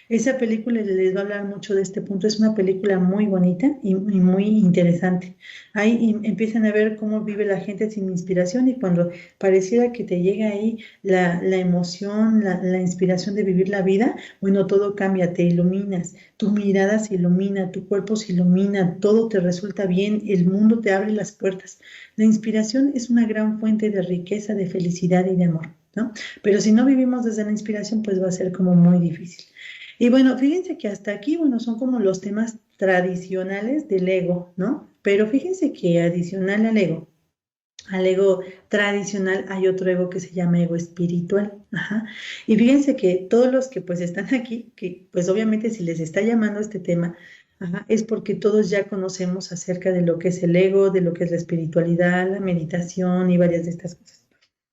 Esa película les va a hablar mucho de este punto. Es una película muy bonita y muy interesante. Ahí empiezan a ver cómo vive la gente sin inspiración y cuando pareciera que te llega ahí la emoción, la inspiración de vivir la vida, bueno, todo cambia, te iluminas, tu mirada se ilumina, tu cuerpo se ilumina, todo te resulta bien, el mundo te abre las puertas. La inspiración es una gran fuente de riqueza, de felicidad y de amor, ¿no? Pero si no vivimos desde la inspiración, pues va a ser como muy difícil. Y bueno, fíjense que hasta aquí, bueno, son como los temas tradicionales del ego, ¿no? Pero fíjense que adicional al ego tradicional hay otro ego que se llama ego espiritual. Y fíjense que todos los que pues están aquí, que pues obviamente si les está llamando este tema, es porque todos ya conocemos acerca de lo que es el ego, de lo que es la espiritualidad, la meditación y varias de estas cosas.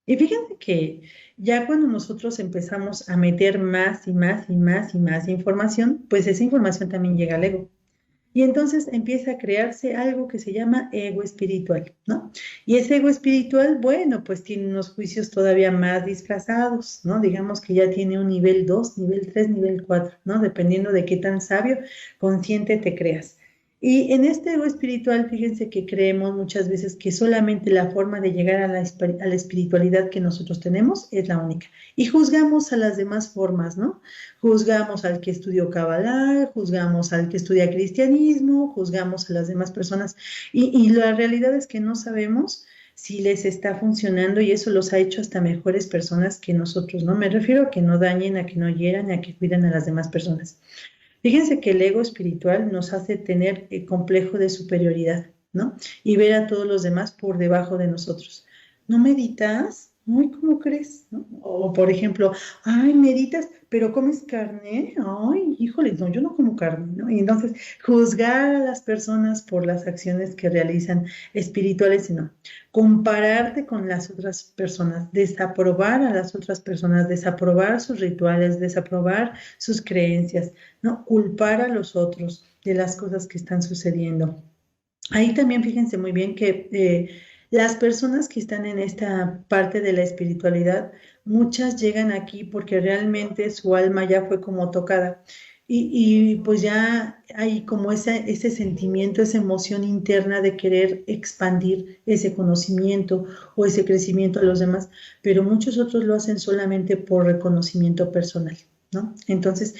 Y fíjense que ya cuando nosotros empezamos a meter más y más y más y más información, pues esa información también llega al ego. Y entonces empieza a crearse algo que se llama ego espiritual, ¿no? Y ese ego espiritual, bueno, pues tiene unos juicios todavía más disfrazados, ¿no? Digamos que ya tiene un nivel 2, nivel 3, nivel 4, ¿no? Dependiendo de qué tan sabio, consciente te creas. Y en este ego espiritual, fíjense que creemos muchas veces que solamente la forma de llegar a la espiritualidad que nosotros tenemos es la única. Y juzgamos a las demás formas, ¿no? Juzgamos al que estudió Kabbalah, juzgamos al que estudia cristianismo, juzgamos a las demás personas. Y la realidad es que no sabemos si les está funcionando y eso los ha hecho hasta mejores personas que nosotros, ¿no? Me refiero a que no dañen, a que no hieran, a que cuiden a las demás personas. Fíjense que el ego espiritual nos hace tener el complejo de superioridad, ¿no? Y ver a todos los demás por debajo de nosotros. ¿No meditas? Ay, ¿cómo crees? ¿No? O por ejemplo, ay, meditas, pero comes carne. Ay, híjole, no, yo no como carne, ¿no? Y entonces juzgar a las personas por las acciones que realizan espirituales, sino compararte con las otras personas, desaprobar a las otras personas, desaprobar sus rituales, desaprobar sus creencias, ¿no? Culpar a los otros de las cosas que están sucediendo. Ahí también fíjense muy bien que las personas que están en esta parte de la espiritualidad, muchas llegan aquí porque realmente su alma ya fue como tocada. Y pues ya hay como ese sentimiento, esa emoción interna de querer expandir ese conocimiento o ese crecimiento a los demás, pero muchos otros lo hacen solamente por reconocimiento personal, ¿no? Entonces,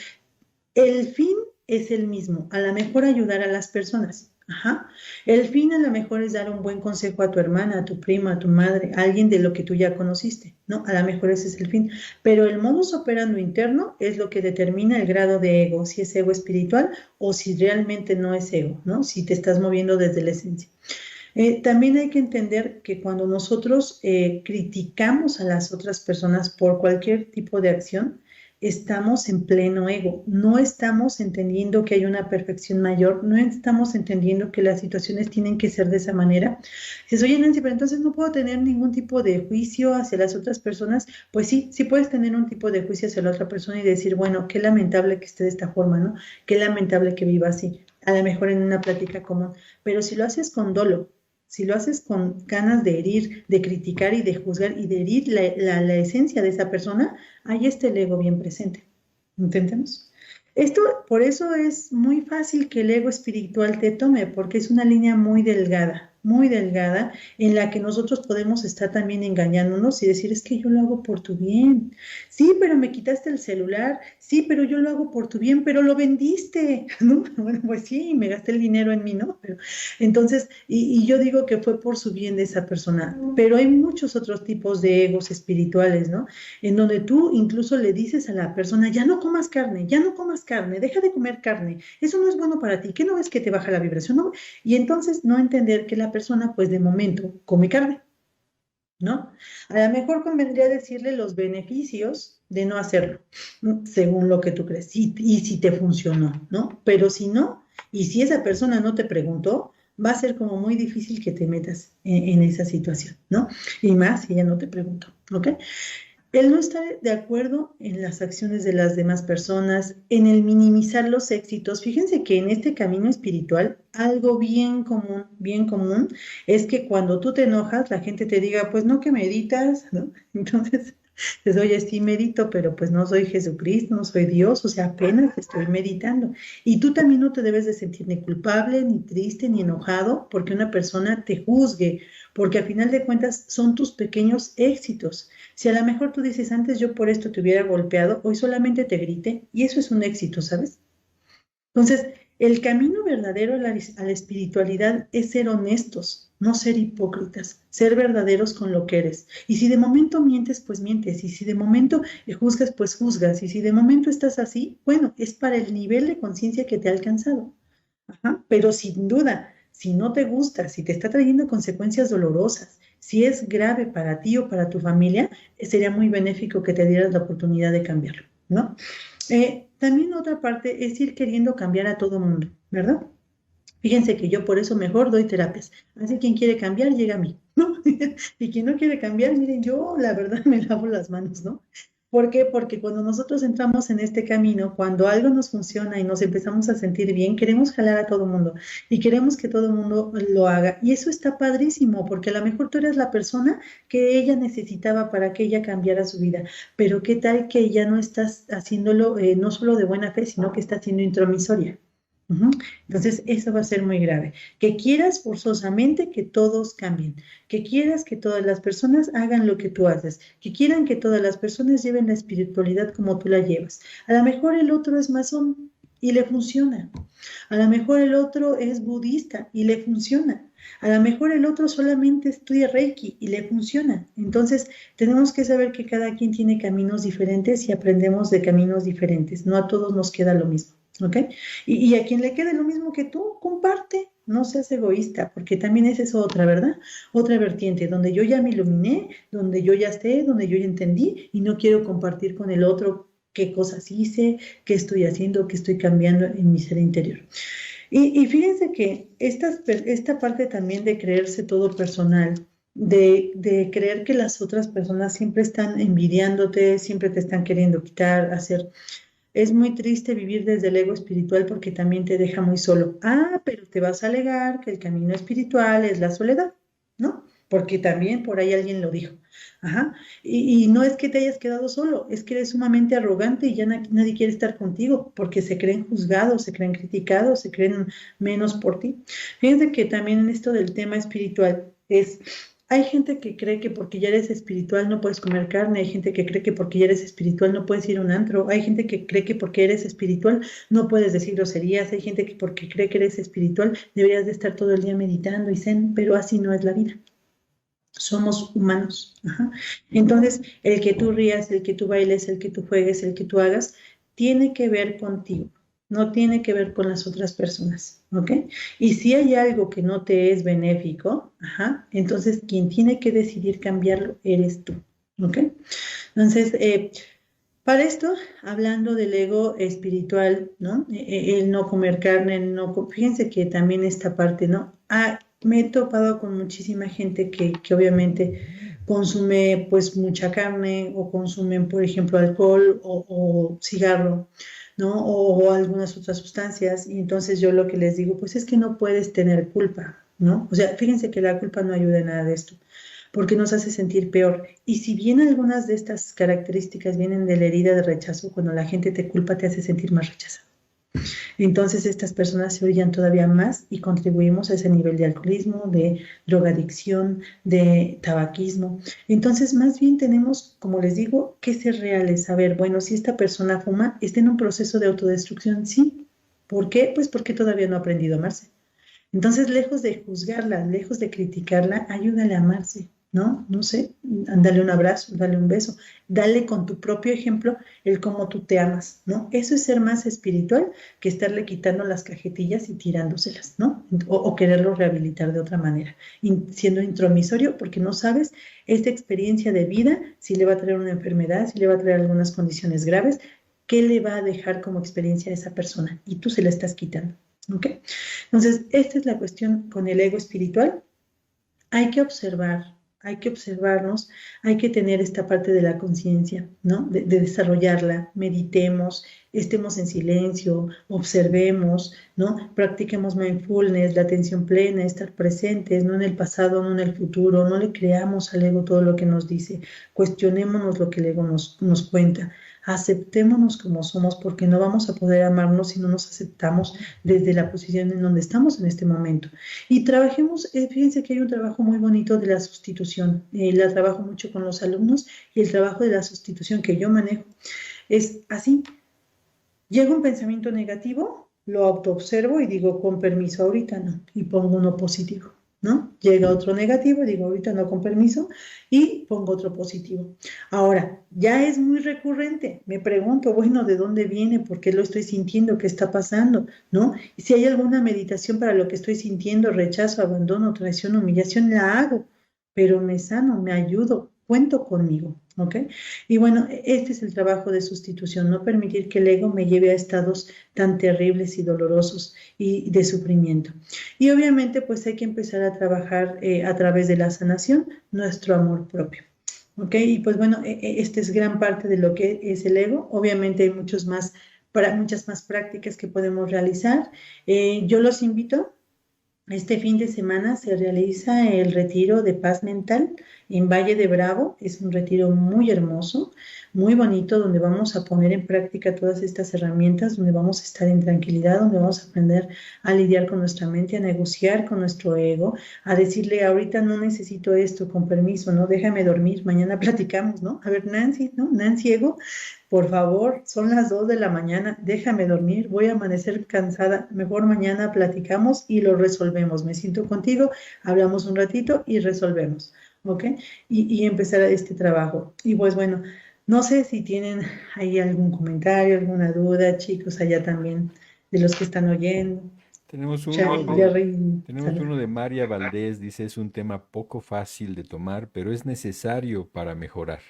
el fin es el mismo, a lo mejor ayudar a las personas. Ajá. El fin a lo mejor es dar un buen consejo a tu hermana, a tu prima, a tu madre, a alguien de lo que tú ya conociste, ¿no? A lo mejor ese es el fin. Pero el modus operandi interno es lo que determina el grado de ego, si es ego espiritual o si realmente no es ego, ¿no? Si te estás moviendo desde la esencia. También hay que entender que cuando nosotros criticamos a las otras personas por cualquier tipo de acción, estamos en pleno ego, no estamos entendiendo que hay una perfección mayor, no estamos entendiendo que las situaciones tienen que ser de esa manera. Dices, oye Nancy, pero entonces no puedo tener ningún tipo de juicio hacia las otras personas. Pues sí, sí puedes tener un tipo de juicio hacia la otra persona y decir, bueno, qué lamentable que esté de esta forma, ¿no? Qué lamentable que viva así, a lo mejor en una plática común, pero si lo haces con dolo, si lo haces con ganas de herir, de criticar y de juzgar y de herir la esencia de esa persona, ahí está el ego bien presente. ¿Entendemos? Esto, por eso es muy fácil que el ego espiritual te tome, porque es una línea muy delgada, en la que nosotros podemos estar también engañándonos y decir, es que yo lo hago por tu bien. Sí, pero me quitaste el celular. Sí, pero yo lo hago por tu bien, pero lo vendiste, ¿no? Bueno, pues sí, me gasté el dinero en mí, ¿no? Pero, entonces, y yo digo que fue por su bien de esa persona, pero hay muchos otros tipos de egos espirituales, ¿no? En donde tú incluso le dices a la persona, ya no comas carne, ya no comas carne, deja de comer carne, eso no es bueno para ti, ¿qué no ves que te baja la vibración? ¿No? Y entonces no entender que la persona, pues de momento, come carne, ¿no? A lo mejor convendría decirle los beneficios de no hacerlo, ¿no? Según lo que tú crees, y si te funcionó, ¿no? Pero si no, y si esa persona no te preguntó, va a ser como muy difícil que te metas en esa situación, ¿no? Y más si ella no te preguntó, ¿ok? El no estar de acuerdo en las acciones de las demás personas, en el minimizar los éxitos. Fíjense que en este camino espiritual, algo bien común, es que cuando tú te enojas, la gente te diga, pues no que meditas, ¿no? Entonces, dices, oye, sí medito, pero pues no soy Jesucristo, no soy Dios, o sea, apenas estoy meditando. Y tú también no te debes de sentir ni culpable, ni triste, ni enojado, porque una persona te juzgue, porque a final de cuentas son tus pequeños éxitos. Si a lo mejor tú dices, antes yo por esto te hubiera golpeado, hoy solamente te grité, y eso es un éxito, ¿sabes? Entonces, el camino verdadero a la espiritualidad es ser honestos, no ser hipócritas, ser verdaderos con lo que eres. Y si de momento mientes, pues mientes. Y si de momento juzgas, pues juzgas. Y si de momento estás así, bueno, es para el nivel de conciencia que te ha alcanzado. Ajá. Pero sin duda, si no te gusta, si te está trayendo consecuencias dolorosas, si es grave para ti o para tu familia, sería muy benéfico que te dieras la oportunidad de cambiarlo, ¿no? También otra parte es ir queriendo cambiar a todo mundo, ¿verdad? Fíjense que yo por eso mejor doy terapias. Así quien quiere cambiar, llega a mí, ¿no? Y quien no quiere cambiar, miren, yo la verdad me lavo las manos, ¿no? ¿Por qué? Porque cuando nosotros entramos en este camino, cuando algo nos funciona y nos empezamos a sentir bien, queremos jalar a todo mundo y queremos que todo el mundo lo haga. Y eso está padrísimo, porque a lo mejor tú eres la persona que ella necesitaba para que ella cambiara su vida. Pero ¿qué tal que ya no estás haciéndolo no solo de buena fe, sino que estás siendo intromisoria? Ujú. Entonces, eso va a ser muy grave. Que quieras forzosamente que todos cambien, que quieras que todas las personas hagan lo que tú haces, que quieran que todas las personas lleven la espiritualidad como tú la llevas. A lo mejor el otro es masón y le funciona. A lo mejor el otro es budista y le funciona. A lo mejor el otro solamente estudia Reiki y le funciona. Entonces, tenemos que saber que cada quien tiene caminos diferentes y aprendemos de caminos diferentes. No a todos nos queda lo mismo, ¿ok? Y a quien le quede lo mismo que tú, comparte. No seas egoísta, porque también esa es otra, ¿verdad? Otra vertiente, donde yo ya me iluminé, donde yo ya sé, donde yo ya entendí y no quiero compartir con el otro qué cosas hice, qué estoy haciendo, qué estoy cambiando en mi ser interior. Y fíjense que esta parte también de creerse todo personal, de creer que las otras personas siempre están envidiándote, siempre te están queriendo quitar, hacer. Es muy triste vivir desde el ego espiritual porque también te deja muy solo. Ah, pero te vas a alegar que el camino espiritual es la soledad, ¿no? Porque también por ahí alguien lo dijo. Ajá. Y no es que te hayas quedado solo, es que eres sumamente arrogante y ya nadie quiere estar contigo porque se creen juzgados, se creen criticados, se creen menos por ti. Fíjense que también en esto del tema espiritual hay gente que cree que porque ya eres espiritual no puedes comer carne, hay gente que cree que porque ya eres espiritual no puedes ir a un antro, hay gente que cree que porque eres espiritual no puedes decir groserías, hay gente que porque cree que eres espiritual deberías de estar todo el día meditando y zen, pero así no es la vida. Somos humanos. Ajá. Entonces, el que tú rías, el que tú bailes, el que tú juegues, el que tú hagas, tiene que ver contigo, no tiene que ver con las otras personas, ¿ok? Y si hay algo que no te es benéfico, ajá, entonces quien tiene que decidir cambiarlo eres tú, ¿ok? Entonces, para esto, hablando del ego espiritual, ¿no? El no comer carne, fíjense que también esta parte, ¿no? Me he topado con muchísima gente que obviamente consume pues mucha carne o consumen, por ejemplo, alcohol o cigarro, ¿no? O algunas otras sustancias. Y entonces yo lo que les digo, pues es que no puedes tener culpa, ¿no? O sea, fíjense que la culpa no ayuda en nada de esto porque nos hace sentir peor. Y si bien algunas de estas características vienen de la herida de rechazo, cuando la gente te culpa te hace sentir más rechazado. Entonces estas personas se orillan todavía más y contribuimos a ese nivel de alcoholismo, de drogadicción, de tabaquismo. Entonces más bien tenemos, como les digo, que ser reales. A ver, bueno, si esta persona fuma, está en un proceso de autodestrucción, sí. ¿Por qué? Pues porque todavía no ha aprendido a amarse. Entonces, lejos de juzgarla, lejos de criticarla, ayúdale a amarse, ¿no? No sé, dale un abrazo, dale un beso, dale con tu propio ejemplo el cómo tú te amas, ¿no? Eso es ser más espiritual que estarle quitando las cajetillas y tirándoselas, ¿no? O quererlo rehabilitar de otra manera, siendo intromisorio porque no sabes esta experiencia de vida, si le va a traer una enfermedad, si le va a traer algunas condiciones graves, qué le va a dejar como experiencia a esa persona y tú se la estás quitando. ¿Ok? Entonces, esta es la cuestión con el ego espiritual. Hay que observar, hay que observarnos, hay que tener esta parte de la conciencia, ¿no? De desarrollarla, meditemos, estemos en silencio, observemos, ¿no? Practiquemos mindfulness, la atención plena, estar presentes, no en el pasado, no en el futuro, no le creamos al ego todo lo que nos dice, cuestionémonos lo que el ego nos cuenta. Aceptémonos como somos porque no vamos a poder amarnos si no nos aceptamos desde la posición en donde estamos en este momento. Y trabajemos, fíjense que hay un trabajo muy bonito de la sustitución. La trabajo mucho con los alumnos y el trabajo de la sustitución que yo manejo es así. Llega un pensamiento negativo, lo autoobservo y digo, con permiso, ahorita no, y pongo uno positivo. ¿No? Llega otro negativo, digo, ahorita no con permiso, y pongo otro positivo. Ahora, ya es muy recurrente, me pregunto, bueno, ¿de dónde viene? ¿Por qué lo estoy sintiendo? ¿Qué está pasando? ¿No? Y si hay alguna meditación para lo que estoy sintiendo, rechazo, abandono, traición, humillación, la hago, pero me sano, me ayudo, cuento conmigo, ¿ok? Y bueno, este es el trabajo de sustitución, no permitir que el ego me lleve a estados tan terribles y dolorosos y de sufrimiento. Y obviamente pues hay que empezar a trabajar a través de la sanación nuestro amor propio. ¿Ok? Y pues bueno, esta es gran parte de lo que es el ego. Obviamente hay muchas más prácticas que podemos realizar. Yo los invito. Este fin de semana se realiza el retiro de paz mental en Valle de Bravo. Es un retiro muy hermoso, muy bonito, donde vamos a poner en práctica todas estas herramientas, donde vamos a estar en tranquilidad, donde vamos a aprender a lidiar con nuestra mente, a negociar con nuestro ego, a decirle, ahorita no necesito esto, con permiso, ¿no? Déjame dormir, mañana platicamos, ¿no? A ver, Nancy, ¿no? Nancy Ego, por favor, son las 2 de la mañana, déjame dormir, voy a amanecer cansada, mejor mañana platicamos y lo resolvemos. Me siento contigo, hablamos un ratito y resolvemos, ¿ok? Y empezar este trabajo. Y pues bueno, no sé si tienen ahí algún comentario, alguna duda, chicos, allá también, de los que están oyendo. Tenemos Jerry, tenemos Sandra. uno de María Valdés, dice, es un tema poco fácil de tomar, pero es necesario para mejorar.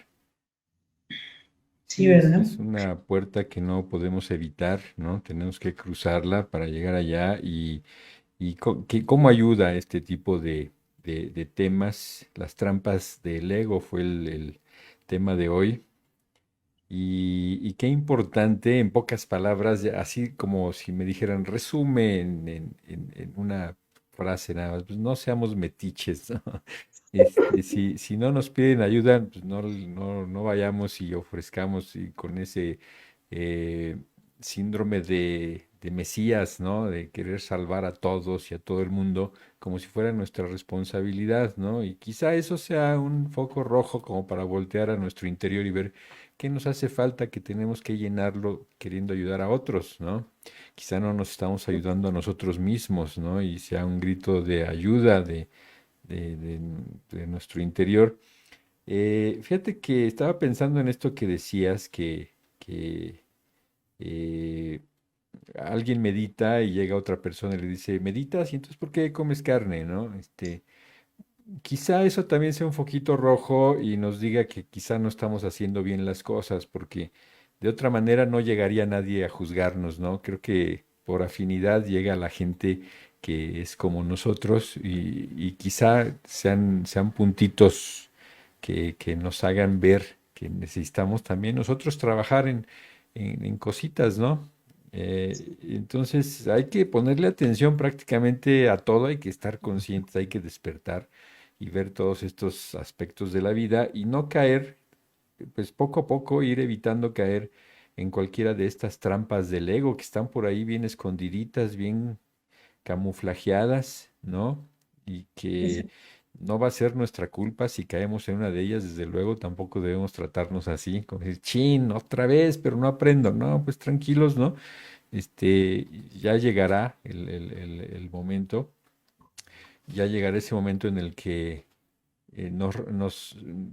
Sí, Sí, ¿verdad? es una puerta que no podemos evitar, ¿no? Tenemos que cruzarla para llegar allá y cómo ayuda este tipo de temas. Las trampas del ego fue el tema de hoy. Y qué importante, en pocas palabras, así como si me dijeran, resume en una frase nada más, pues no seamos metiches, ¿no? Si no nos piden ayuda, pues no vayamos y ofrezcamos y con ese eh, síndrome de Mesías, ¿no? De querer salvar a todos y a todo el mundo como si fuera nuestra responsabilidad, ¿no? Y quizá eso sea un foco rojo como para voltear a nuestro interior y ver qué nos hace falta, que tenemos que llenarlo queriendo ayudar a otros, ¿no? Quizá no nos estamos ayudando a nosotros mismos, ¿no? Y sea un grito de ayuda de, de- de nuestro interior. Fíjate que estaba pensando en esto que decías, que eh, alguien medita y llega otra persona y le dice, ¿meditas? ¿Y entonces por qué comes carne, no? Quizá eso también sea un foquito rojo y nos diga que quizá no estamos haciendo bien las cosas, porque de otra manera no llegaría nadie a juzgarnos, ¿no? Creo que por afinidad llega la gente que es como nosotros y quizá sean puntitos que nos hagan ver que necesitamos también nosotros trabajar en cositas, ¿no? Entonces hay que ponerle atención prácticamente a todo, hay que estar conscientes, hay que despertar y ver todos estos aspectos de la vida y no caer, pues poco a poco ir evitando caer en cualquiera de estas trampas del ego que están por ahí bien escondiditas, bien camuflajeadas, ¿no? Y que no va a ser nuestra culpa si caemos en una de ellas, desde luego tampoco debemos tratarnos así, como decir, chin, otra vez, pero no aprendo, no, pues tranquilos, ¿no? Ya llegará el momento, ya llegará ese momento en el que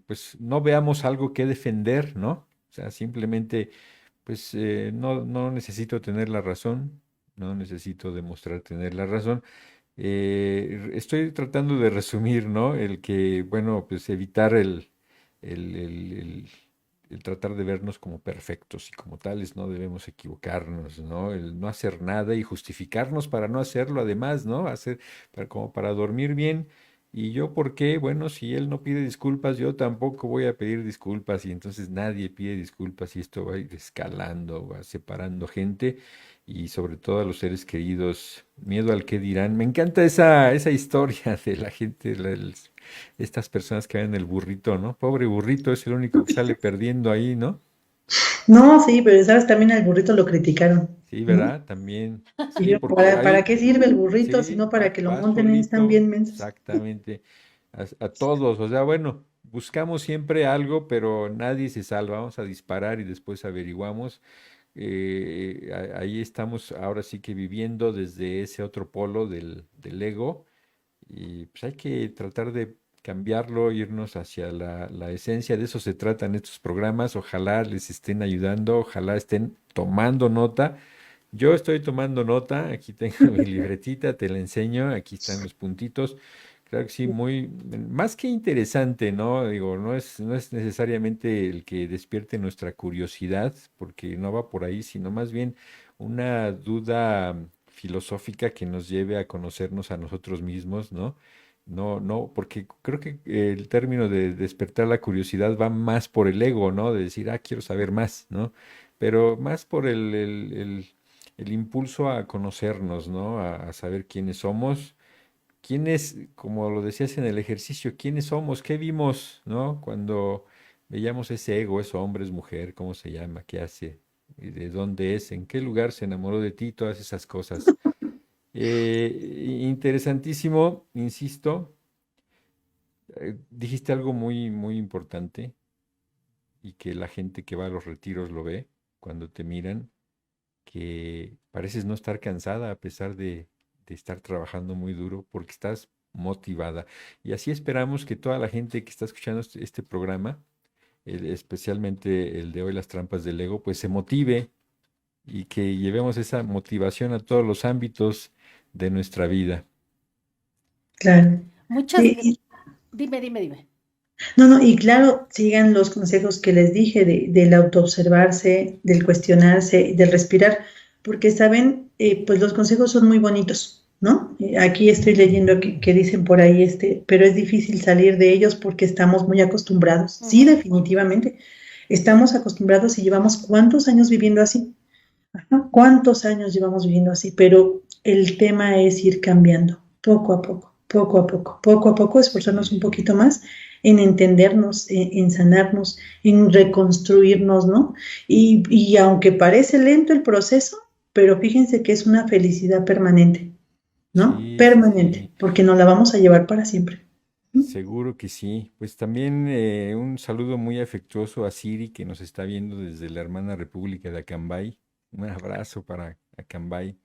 pues no veamos algo que defender, ¿no? O sea, simplemente, pues no necesito tener la razón, no necesito demostrar tener la razón. Estoy tratando de resumir, ¿no? El que, bueno, pues evitar el, el- el- el tratar de vernos como perfectos y como tales no debemos equivocarnos, ¿no? El no hacer nada y justificarnos para no hacerlo, además, ¿no? Como para dormir bien. ¿Y yo por qué? Bueno, si él no pide disculpas, yo tampoco voy a pedir disculpas y entonces nadie pide disculpas y esto va a ir escalando, va separando gente y sobre todo a los seres queridos, miedo al qué dirán. Me encanta esa historia de la gente, estas personas que ven en el burrito, ¿no? Pobre burrito, es el único que sale perdiendo ahí, ¿no? No, sí, pero sabes, también al burrito lo criticaron, Sí, ¿no? ¿verdad? También, Y sí, yo, porque ¿para ahí, qué sirve el burrito si sí, no para que lo va monten? Están solito, bien mensos. exactamente, a todos, o sea, bueno, buscamos siempre algo, pero nadie se salva, vamos a disparar y después averiguamos. Ahí estamos ahora sí que viviendo desde ese otro polo del ego y pues hay que tratar de cambiarlo, irnos hacia la esencia, de eso se tratan estos programas, ojalá les estén ayudando, ojalá estén tomando nota. Yo estoy tomando nota, aquí tengo mi libretita, te la enseño, aquí están los puntitos. Claro que sí, más que interesante, ¿no? Digo, no es necesariamente el que despierte nuestra curiosidad, porque no va por ahí, sino más bien una duda filosófica que nos lleve a conocernos a nosotros mismos, ¿no? No, porque creo que el término de despertar la curiosidad va más por el ego, ¿no? De decir, quiero saber más, ¿no? Pero más por el impulso a conocernos, ¿no? A saber quiénes somos, ¿quiénes, como lo decías en el ejercicio, quiénes somos? ¿Qué vimos, no? Cuando veíamos ese ego, ¿es hombre, es mujer? ¿Cómo se llama? ¿Qué hace? ¿Y de dónde es? ¿En qué lugar se enamoró de ti? Todas esas cosas. Interesantísimo, insisto. Dijiste algo muy, muy importante y que la gente que va a los retiros lo ve cuando te miran, que pareces no estar cansada a pesar de estar trabajando muy duro porque estás motivada. Y así esperamos que toda la gente que está escuchando este programa, especialmente el de hoy, Las trampas del ego, pues se motive y que llevemos esa motivación a todos los ámbitos de nuestra vida. Claro. Muchas, Sí, dime. no, no, y claro, sigan los consejos que les dije del autoobservarse, del cuestionarse, del respirar, porque saben, pues los consejos son muy bonitos, ¿no? Aquí estoy leyendo que dicen por ahí, pero es difícil salir de ellos porque estamos muy acostumbrados. Sí, definitivamente, estamos acostumbrados y llevamos ¿cuántos años viviendo así? Ajá, ¿cuántos años llevamos viviendo así? Pero el tema es ir cambiando poco a poco, poco a poco, poco a poco, esforzarnos un poquito más en entendernos, en sanarnos, en reconstruirnos, ¿no? Y aunque parece lento el proceso, pero fíjense que es una felicidad permanente, ¿no? Sí, sí, Permanente, sí. porque nos la vamos a llevar para siempre. Seguro que sí. Pues también un saludo muy afectuoso a Siri que nos está viendo desde la hermana República de Acambay. Un abrazo para Acambay.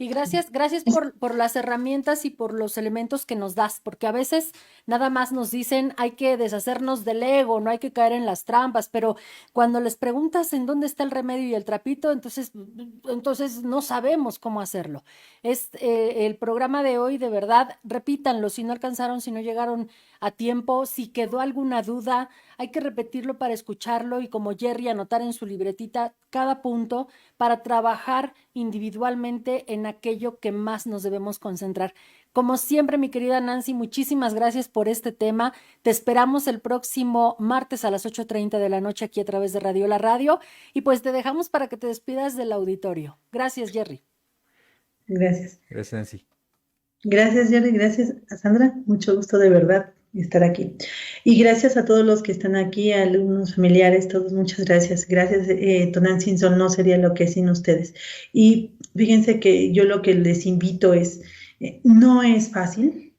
Y gracias por las herramientas y por los elementos que nos das, porque a veces nada más nos dicen hay que deshacernos del ego, no hay que caer en las trampas, pero cuando les preguntas en dónde está el remedio y el trapito, entonces no sabemos cómo hacerlo. El programa de hoy, de verdad, repítanlo, si no alcanzaron, si no llegaron a tiempo, si quedó alguna duda, hay que repetirlo para escucharlo y como Jerry anotar en su libretita cada punto para trabajar individualmente en aquello que más nos debemos concentrar. Como siempre, mi querida Nancy, muchísimas gracias por este tema. Te esperamos el próximo martes a las 8:30 de la noche aquí a través de Radio La Radio y pues te dejamos para que te despidas del auditorio. Gracias, Jerry. Gracias. Gracias, Nancy. Gracias, Jerry. Gracias a Sandra. Mucho gusto de verdad estar aquí. Y gracias a todos los que están aquí, alumnos, familiares, todos, muchas gracias. Gracias, Tonantzin-Sol, no sería lo que es sin ustedes. Y fíjense que yo lo que les invito es, no es fácil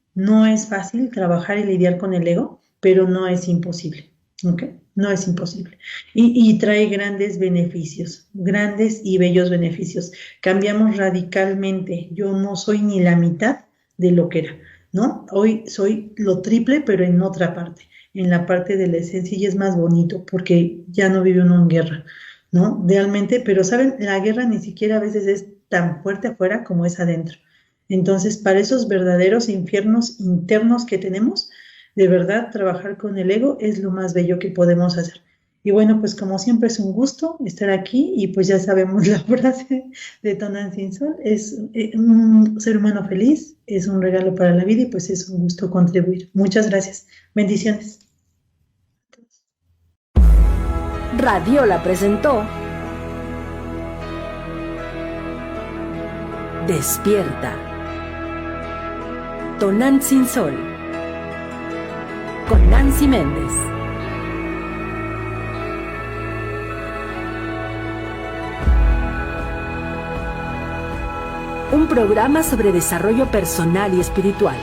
trabajar y lidiar con el ego, pero no es imposible, ¿ok? No es imposible. Y trae grandes beneficios, grandes y bellos beneficios. Cambiamos radicalmente. Yo no soy ni la mitad de lo que era, ¿no? Hoy soy lo triple, pero en otra parte, en la parte de la esencia, y es más bonito porque ya no vive uno en guerra, ¿no? Realmente, pero saben, la guerra ni siquiera a veces es tan fuerte afuera como es adentro. Entonces, para esos verdaderos infiernos internos que tenemos, de verdad, trabajar con el ego es lo más bello que podemos hacer. Y bueno, pues como siempre es un gusto estar aquí y pues ya sabemos la frase de Tonantzin-Sol, es un ser humano feliz, es un regalo para la vida y pues es un gusto contribuir. Muchas gracias. Bendiciones. Radiola presentó Despierta. Tonantzin-Sol con Nancy Méndez. Un programa sobre desarrollo personal y espiritual.